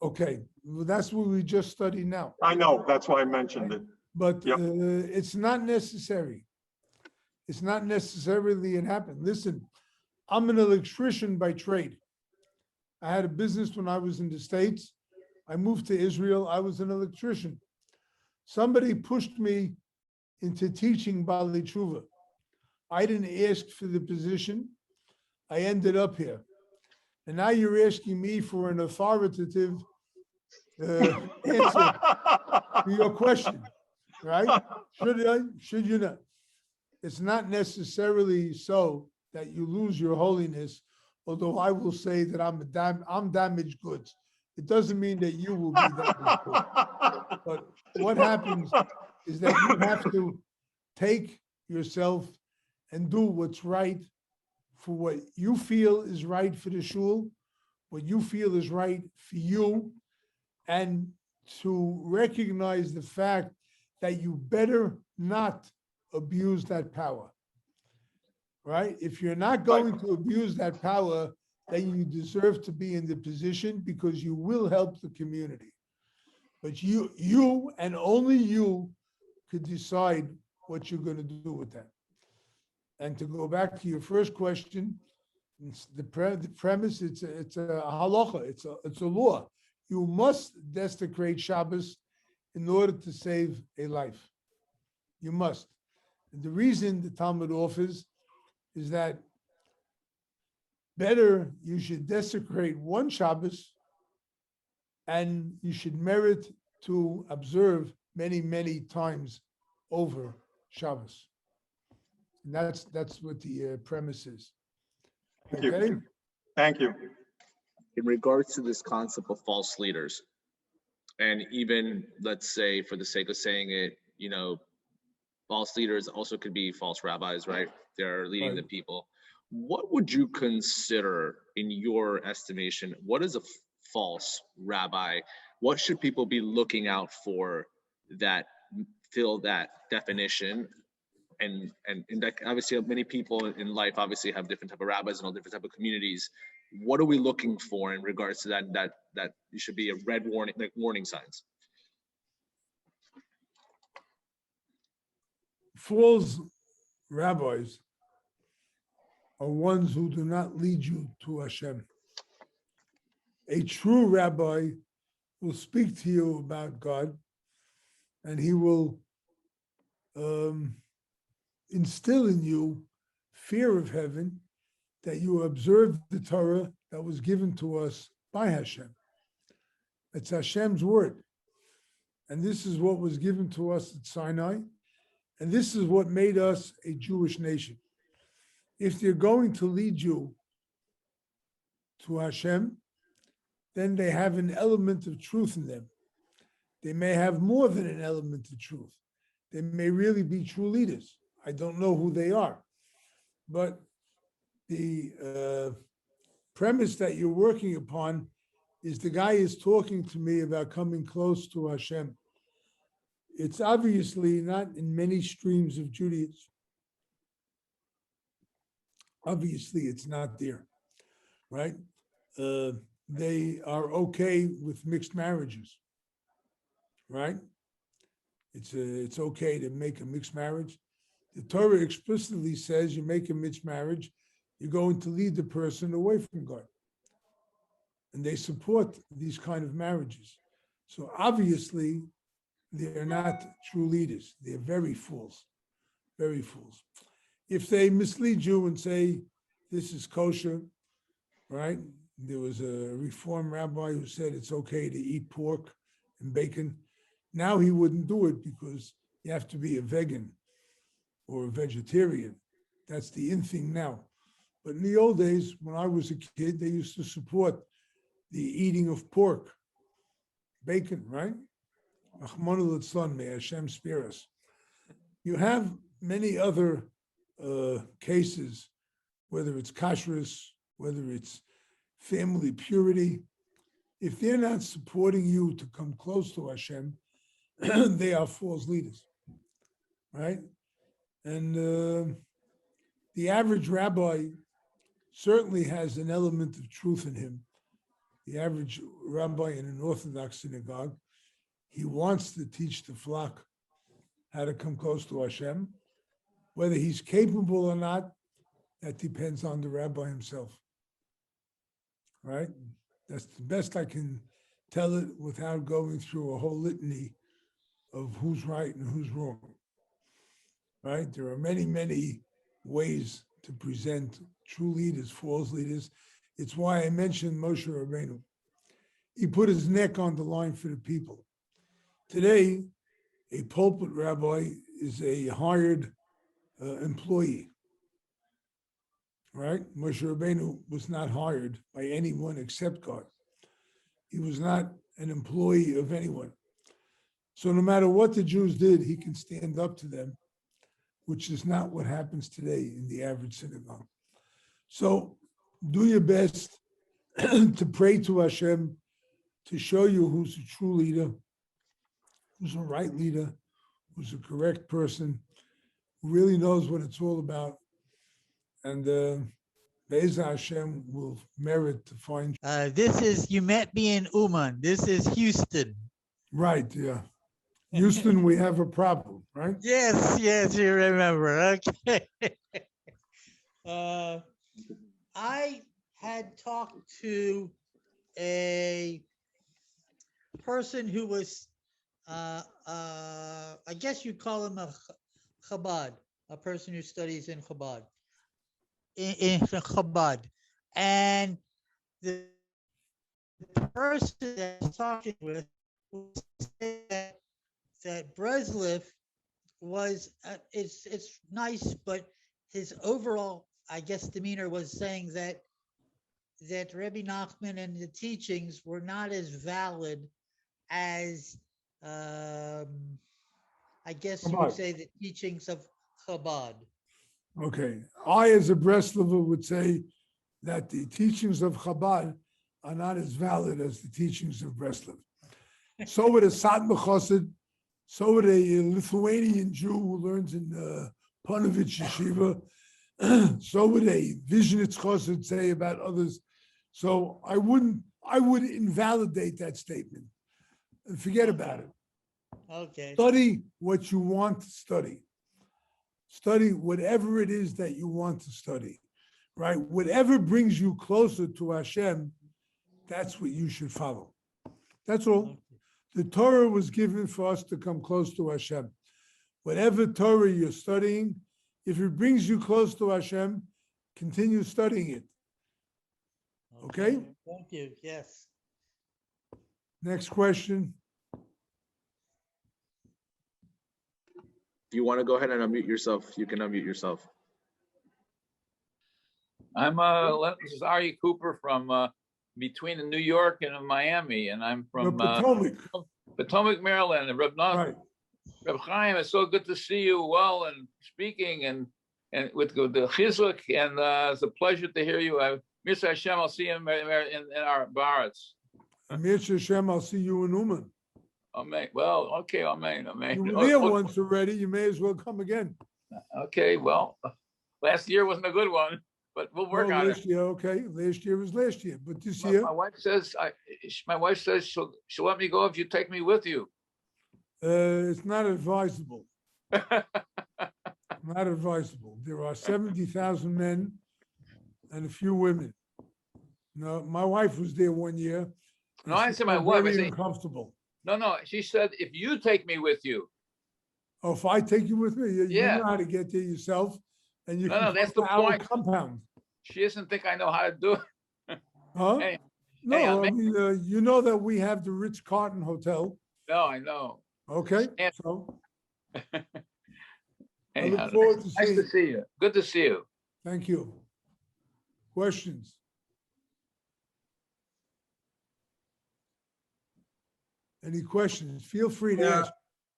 Okay, well, that's what we just studied now. I know, that's why I mentioned it. But Yep. it's not necessary. It's not necessarily it happened. Listen, I'm an electrician by trade. I had a business when I was in the States. I moved to Israel. I was an electrician. Somebody pushed me into teaching Bali Tshuva. I didn't ask for the position. I ended up here. And now you're asking me for an authoritative answer to your question, right? Should I? Should you not? It's not necessarily so that you lose your holiness, although I will say that I'm damaged goods. It doesn't mean that you will be damaged goods. But what happens is that you have to take yourself and do what's right for what you feel is right for the shul, what you feel is right for you, and to recognize the fact that you better not abuse that power, right? If you're not going to abuse that power, then you deserve to be in the position because you will help the community. But you and only you could decide what you're going to do with that. And to go back to your first question, the premise, it's a halacha, it's a law. You must desecrate Shabbos in order to save a life. You must. And the reason the Talmud offers is that better you should desecrate one Shabbos and you should merit to observe many, many times over Shabbos. And that's what the premise is. Thank you. Okay? Thank you. In regards to this concept of false leaders, and even let's say for the sake of saying it, false leaders also could be false rabbis, right? They're leading the Right. people. What would you consider, in your estimation, what is a false rabbi? What should people be looking out for that fill that definition? And that obviously many people in life obviously have different type of rabbis and all different type of communities. What are we looking for in regards to that you should be a red warning, like warning signs? False rabbis are ones who do not lead you to Hashem. A true rabbi will speak to you about God, and he will instill in you fear of heaven, that you observe the Torah that was given to us by Hashem. It's Hashem's word. And this is what was given to us at Sinai. And this is what made us a Jewish nation. If they're going to lead you to Hashem, then they have an element of truth in them. They may have more than an element of truth. They may really be true leaders. I don't know who they are. But the premise that you're working upon is the guy is talking to me about coming close to Hashem. It's obviously not in many streams of Judaism. Obviously, it's not there, right? They are okay with mixed marriages, right? It's okay to make a mixed marriage. The Torah explicitly says you make a mixed marriage, you're going to lead the person away from God. And they support these kind of marriages. So obviously, they're not true leaders. They're very fools, very fools. If they mislead you and say, this is kosher, right? There was a Reform rabbi who said it's okay to eat pork and bacon. Now he wouldn't do it because you have to be a vegan or a vegetarian. That's the in thing now. But in the old days, when I was a kid, they used to support the eating of pork, bacon, right? Rahmanu litzlan, may Hashem spare us. You have many other cases, whether it's kashrus, whether it's family purity. If they're not supporting you to come close to Hashem, they are false leaders, right? And the average rabbi certainly has an element of truth in him. The average rabbi in an Orthodox synagogue, he wants to teach the flock how to come close to Hashem. Whether he's capable or not, that depends on the rabbi himself, right? That's the best I can tell it without going through a whole litany of who's right and who's wrong. Right? There are many, many ways to present true leaders, false leaders. It's why I mentioned Moshe Rabbeinu. He put his neck on the line for the people. Today, a pulpit rabbi is a hired employee, right? Moshe Rabbeinu was not hired by anyone except God. He was not an employee of anyone. So no matter what the Jews did, he can stand up to them, which is not what happens today in the average synagogue. So do your best to pray to Hashem to show you who's a true leader, who's a right leader, who's a correct person, who really knows what it's all about. And Be'ez Hashem will merit to find. This is, you met me in Uman. This is Houston. Right, yeah. Houston, we have a problem, right? Yes, you remember. Okay. I had talked to a person who was, I guess you call him a Chabad, a person who studies in Chabad. In Chabad. And the person that I was talking with said that Breslov was, it's nice, but his overall, I guess, demeanor was saying that Rebbe Nachman and the teachings were not as valid as, I guess you would Chabad. say, the teachings of Chabad. Okay. I, as a Breslover, would say that the teachings of Chabad are not as valid as the teachings of Breslov. So would a Satmar Chassid, so would a Lithuanian Jew who learns in Panovich Yeshiva, so would a Vizhnitz Chassid say about others. So I would invalidate that statement and forget about it. Okay. Study what you want to study. Study whatever it is that you want to study, right? Whatever brings you closer to Hashem, that's what you should follow. That's all. The Torah was given for us to come close to Hashem. Whatever Torah you're studying, if it brings you close to Hashem, continue studying it. Okay? Thank you. Yes. Next question. If you want to go ahead and unmute yourself, you can unmute yourself. I'm this is Ari Cooper from between New York and Miami, and I'm from Potomac, Maryland. And Right. Rav Chaim, it's so good to see you well and speaking and with the chizuk, and it's a pleasure to hear you. Mr. Hashem, I'll see you in our barats. Amir Hashem, I'll see you in Uman. Amen. Well, okay, amen. You were there once already. You may as well come again. Okay, well, last year wasn't a good one, but we'll work on last it. year, okay. Last year was last year, but this year. My wife says she'll let me go if you take me with you. It's not advisable. Not advisable. There are 70,000 men and a few women. No, my wife was there one year. No, I said my wife. I said, uncomfortable. No. She said, if you take me with you. Oh, if I take you with me, you know how to get there yourself, and you can that's the point. Compound. She doesn't think I know how to do it. Huh? No, I mean, you know that we have the Ritz-Carlton Hotel. No, I know. Okay, so I Anyhow, look forward to nice to see you. Good to see you. Thank you. Questions? Any questions? Feel free to ask.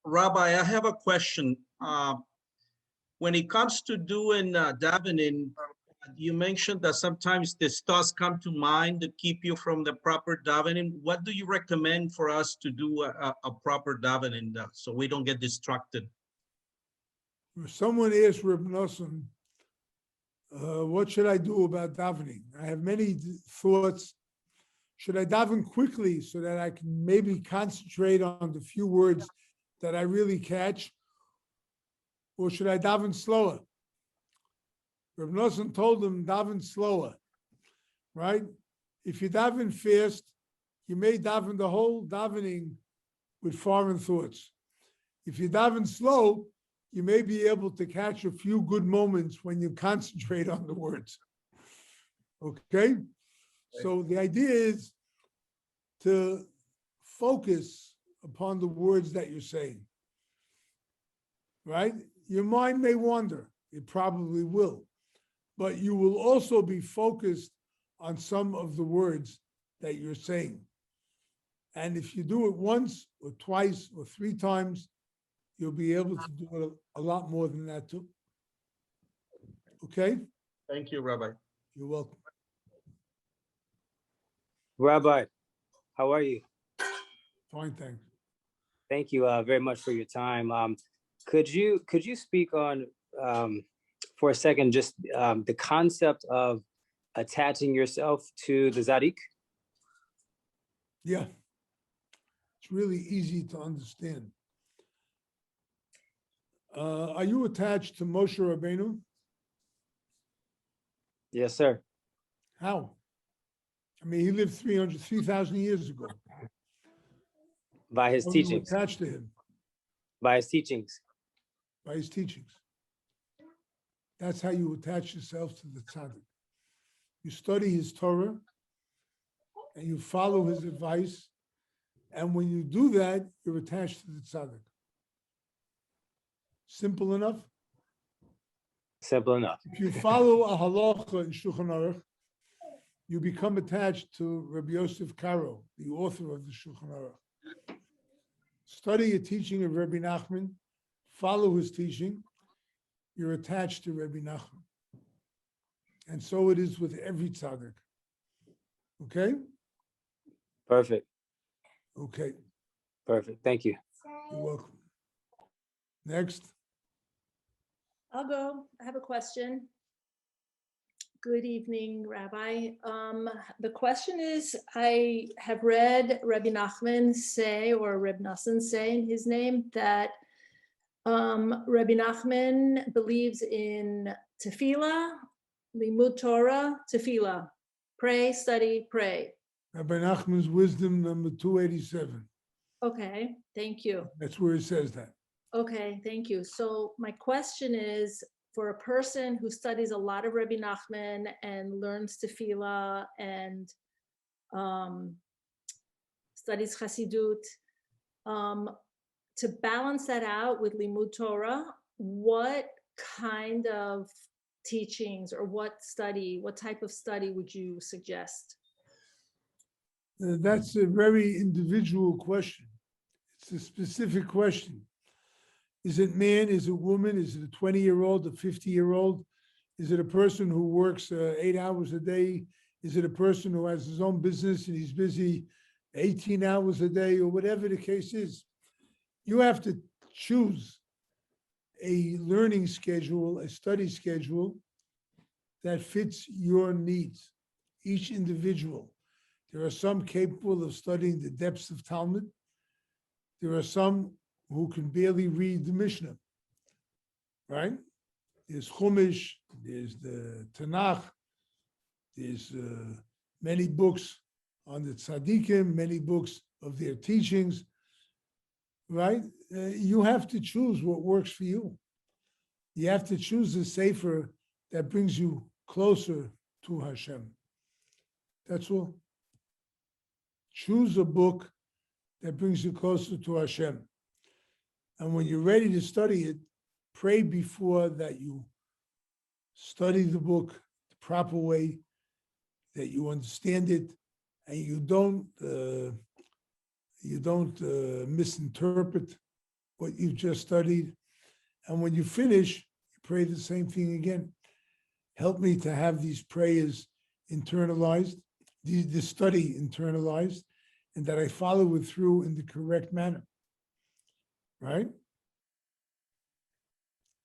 Rabbi, I have a question. When it comes to doing davening, you mentioned that sometimes the stars come to mind to keep you from the proper davening. What do you recommend for us to do a proper davening so we don't get distracted? Someone asked Reb Nosson, what should I do about davening? I have many thoughts. Should I daven quickly so that I can maybe concentrate on the few words that I really catch? Or should I daven slower? Reb Nosson told him, daven slower, right? If you daven fast, you may daven the whole davening with foreign thoughts. If you daven slow, you may be able to catch a few good moments when you concentrate on the words. Okay? So the idea is to focus upon the words that you're saying. Right? Your mind may wander. It probably will. But you will also be focused on some of the words that you're saying. And if you do it once or twice or three times, you'll be able to do it a lot more than that too. Okay? Thank you, Rabbi. You're welcome. Rabbi, how are you? Fine, thanks. Thank you very much for your time. Could you speak on for a second just the concept of attaching yourself to the Tzaddik? Yeah. It's really easy to understand. Are you attached to Moshe Rabbeinu? Yes, sir. How? I mean, he lived 3,000 years ago. By his How are you teachings. attached to him? By his teachings. By his teachings. That's how you attach yourself to the tzaddik. You study his Torah and you follow his advice. And when you do that, you're attached to the tzaddik. Simple enough? Simple enough. If you follow a halacha in Shulchan Aruch, you become attached to Rabbi Yosef Karo, the author of the Shulchan Aruch. Study a teaching of Rabbi Nachman, follow his teaching, you're attached to Rabbi Nachman. And so it is with every tzaddik. Okay? Perfect. Okay. Perfect. Thank you. You're welcome. Next. I'll go. I have a question. Good evening, Rabbi. The question is, I have read Rabbi Nachman say, or Reb Nassan say in his name, that Rabbi Nachman believes in tefillah, limud Torah, tefillah. Pray, study, pray. Rabbi Nachman's Wisdom number 287. Okay, thank you. That's where it says that. Okay, thank you. So my question is, for a person who studies a lot of Rabbi Nachman and learns tefillah and studies Chassidut, to balance that out with limud Torah, what kind of teachings or what type of study would you suggest? That's a very individual question. It's a specific question. Is it man? Is it woman? Is it a 20-year-old, a 50-year-old? Is it a person who works 8 hours a day? Is it a person who has his own business and he's busy 18 hours a day, or whatever the case is? You have to choose a learning schedule, a study schedule that fits your needs, each individual. There are some capable of studying the depths of Talmud. There are some who can barely read the Mishnah, right? There's Chumash, there's the Tanakh, there's many books on the tzaddikim, many books of their teachings, right? You have to choose what works for you. You have to choose a sefer that brings you closer to Hashem. That's all. Choose a book that brings you closer to Hashem. And when you're ready to study it, pray before that you study the book the proper way, that you understand it, and you don't misinterpret what you've just studied. And when you finish, you pray the same thing again. Help me to have these prayers internalized, the study internalized, and that I follow it through in the correct manner. Right?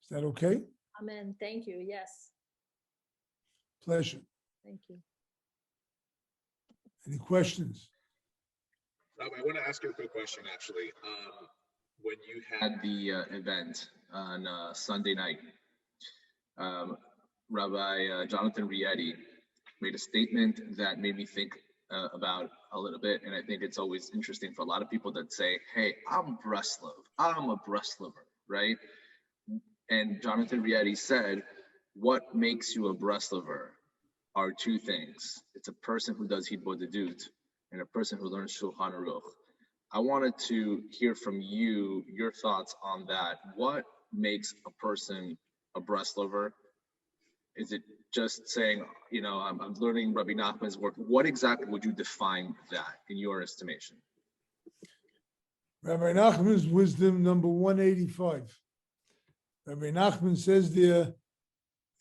Is that okay? Amen. Thank you. Yes. Pleasure. Thank you. Any questions? Rob, I want to ask you a quick question, actually. When you had the event on Sunday night, Rabbi Jonathan Rietti made a statement that made me think about a little bit, and I think it's always interesting for a lot of people that say, "Hey, I'm Breslov. I'm a Breslover," right? And Jonathan Rietti said, "What makes you a Breslover are two things. It's a person who does Hitbodedut and a person who learns Shulchan Aruch." I wanted to hear from you your thoughts on that. What makes a person a Breslover? Is it just saying, I'm learning Rabbi Nachman's work? What exactly would you define that in your estimation? Rabbi Nachman's wisdom number 185. Rabbi Nachman says there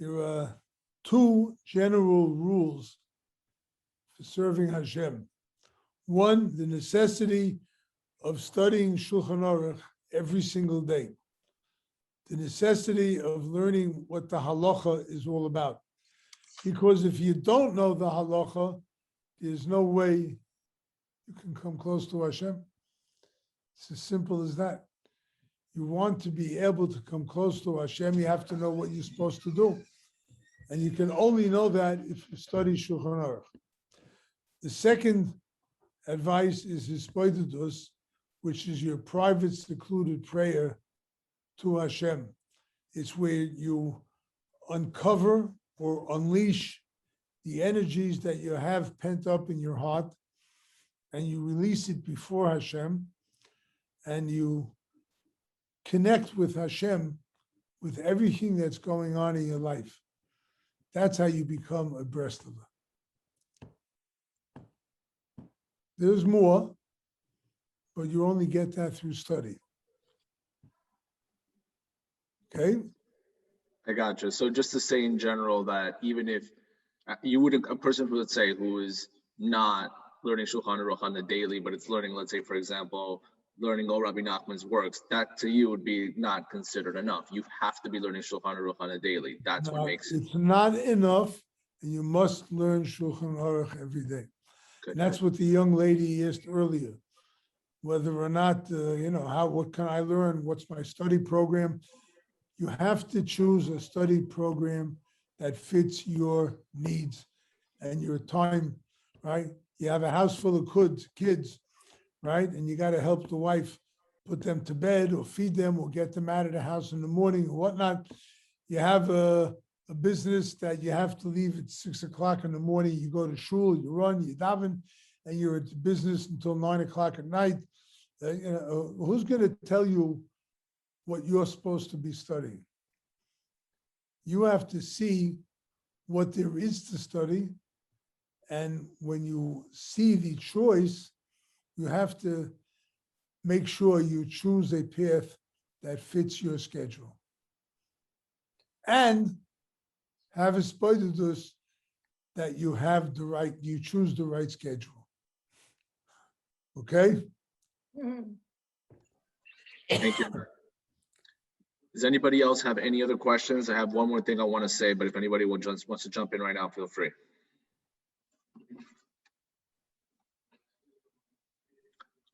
are two general rules for serving Hashem. One, the necessity of studying Shulchan Aruch every single day. The necessity of learning what the halacha is all about. Because if you don't know the halacha, there's no way you can come close to Hashem. It's as simple as that. You want to be able to come close to Hashem, you have to know what you're supposed to do. And you can only know that if you study Shulchan Aruch. The second advice is Hisbodedus, which is your private, secluded prayer to Hashem. It's where you uncover or unleash the energies that you have pent up in your heart, and you release it before Hashem, and you connect with Hashem with everything that's going on in your life. That's how you become a Breslover. There's more, but you only get that through study. Okay? I gotcha. So just to say in general that even if you would, a person who, let's say, who is not learning Shulchan Aruch on the daily, but it's learning, let's say, for example, learning all Rabbi Nachman's works, that to you would be not considered enough. You have to be learning Shulchan Aruch on a daily. That's what makes it. It's not enough, and you must learn Shulchan Aruch every day. And that's what the young lady asked earlier, whether or not, what can I learn? What's my study program? You have to choose a study program that fits your needs and your time, right? You have a house full of kids, right? And you got to help the wife put them to bed or feed them or get them out of the house in the morning or whatnot. You have a business that you have to leave at 6 o'clock in the morning. You go to shul, you run, you daven, and you're at the business until 9 o'clock at night. Who's going to tell you what you're supposed to be studying? You have to see what there is to study. And when you see the choice, you have to make sure you choose a path that fits your schedule. And have a Hisbodedus that you choose the right schedule. Okay? Thank you. Does anybody else have any other questions? I have one more thing I want to say, but if anybody wants to jump in right now, feel free.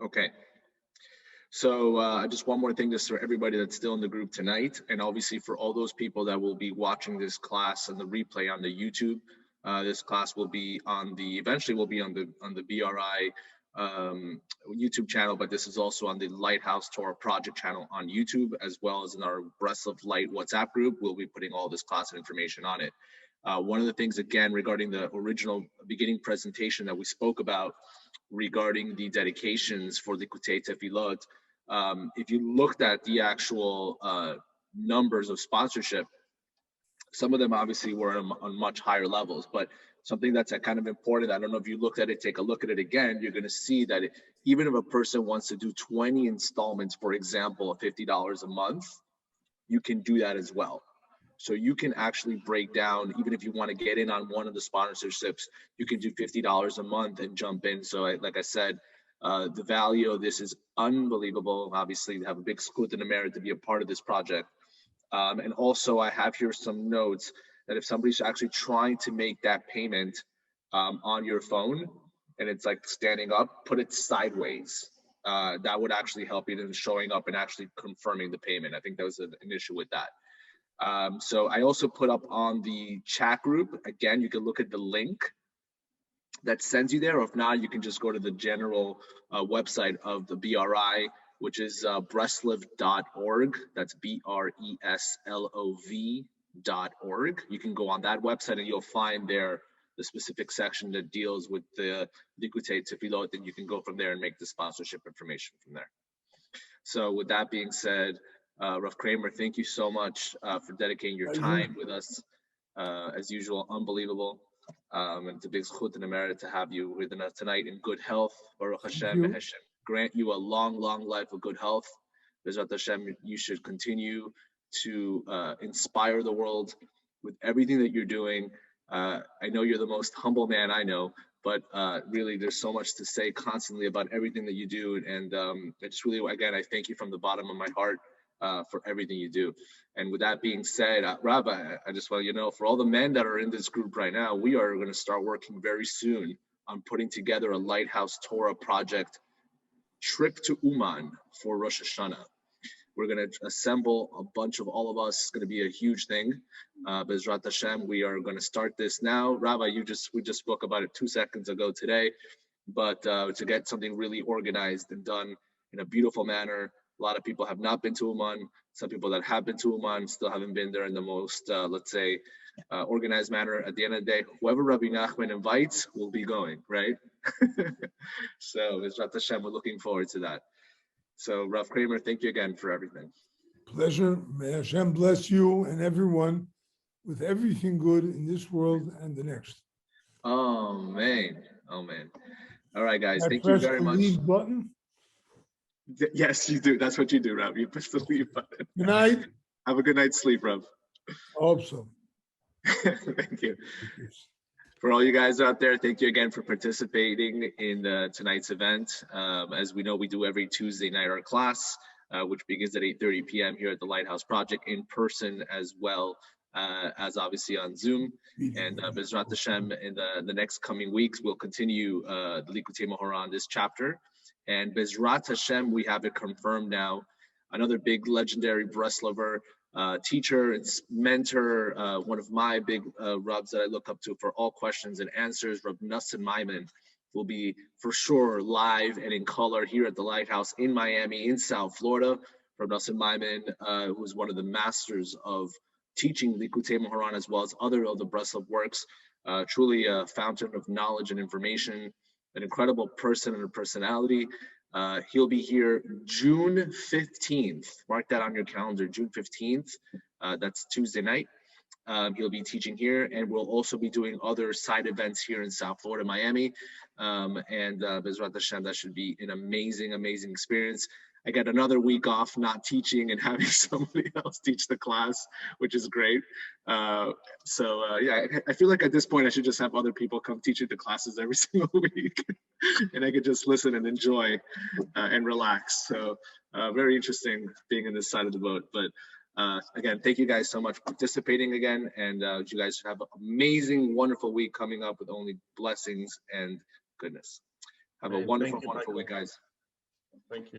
Okay. So just one more thing, just for everybody that's still in the group tonight, and obviously for all those people that will be watching this class and the replay on the YouTube. This class will be eventually will be on the BRI YouTube channel, but this is also on the Lighthouse Torah Project channel on YouTube, as well as in our Breslov Light WhatsApp group. We'll be putting all this class and information on it. One of the things, again, regarding the original beginning presentation that we spoke about regarding the dedications for the Likutey Tefillot, if you looked at the actual numbers of sponsorship, some of them obviously were on much higher levels, but something that's kind of important, I don't know if you looked at it, take a look at it again, you're going to see that even if a person wants to do 20 installments, for example, of $50 a month, you can do that as well. So you can actually break down, even if you want to get in on one of the sponsorships, you can do $50 a month and jump in. So like I said, the value of this is unbelievable. Obviously, you have a big skut and a merit to be a part of this project. And also I have here some notes that if somebody's actually trying to make that payment on your phone and it's like standing up, put it sideways. That would actually help you in showing up and actually confirming the payment. I think that was an issue with that. So I also put up on the chat group, again, you can look at the link that sends you there, or if not, you can just go to the general website of the BRI, which is breslov.org. That's BRESLOV.org. You can go on that website and you'll find there the specific section that deals with the Likutey Tefillot, and you can go from there and make the sponsorship information from there. So with that being said, Rav Kramer, thank you so much for dedicating your time with us. As usual, unbelievable. And it's a big zchut and a merit to have you with us tonight in good health. Baruch Hashem, may Hashem grant you a long, long life of good health. Bezrat Hashem, you should continue to inspire the world with everything that you're doing. I know you're the most humble man I know, but really there's so much to say constantly about everything that you do. And I just really, again, I thank you from the bottom of my heart for everything you do. And with that being said, Rabbi, I just want you to know, for all the men that are in this group right now, we are going to start working very soon on putting together a Lighthouse Torah project trip to Uman for Rosh Hashanah. We're going to assemble a bunch of all of us. It's going to be a huge thing. Bezrat Hashem, we are going to start this now. Rabbi, we just spoke about it 2 seconds ago today, but to get something really organized and done in a beautiful manner. A lot of people have not been to Uman. Some people that have been to Uman still haven't been there in the most, let's say, organized manner. At the end of the day, whoever Rabbi Nachman invites will be going, right? So, Bezrat Hashem, we're looking forward to that. So, Rav Kramer, thank you again for everything. Pleasure. May Hashem bless you and everyone with everything good in this world and the next. Amen. Amen. All right, guys. I Thank you press very the much. leave button. Yes, you do. That's what you do, Rav. You push the leave button. Good night. Have a good night's sleep, Rav. I hope so. Thank you. For all you guys out there, thank you again for participating in tonight's event. As we know, we do every Tuesday night our class, which begins at 8:30 p.m. here at the Lighthouse Project, in person as well as obviously on Zoom. And Bezrat Hashem, in the next coming weeks, we'll continue the Likutey Moharan, this chapter. And Bezrat Hashem, we have it confirmed now. Another big legendary Breslover teacher and mentor, one of my big Ravs that I look up to for all questions and answers, Rav Nassim Maimon, will be for sure live and in color here at the Lighthouse in Miami, in South Florida. Rav Nassim Maimon, who is one of the masters of teaching Likutey Moharan as well as other of the Breslov works, truly a fountain of knowledge and information, an incredible person and a personality. He'll be here June 15th. Mark that on your calendar, June 15th. That's Tuesday night. He'll be teaching here, and we'll also be doing other side events here in South Florida, Miami. And Bezrat Hashem, that should be an amazing, amazing experience. I get another week off not teaching and having somebody else teach the class, which is great. Yeah, I feel like at this point I should just have other people come teaching the classes every single week, and I could just listen and enjoy and relax. So very interesting being in this side of the boat. But again, thank you guys so much for participating again, and you guys should have an amazing, wonderful week coming up with only blessings and goodness. Have a wonderful, wonderful week, guys. Thank you.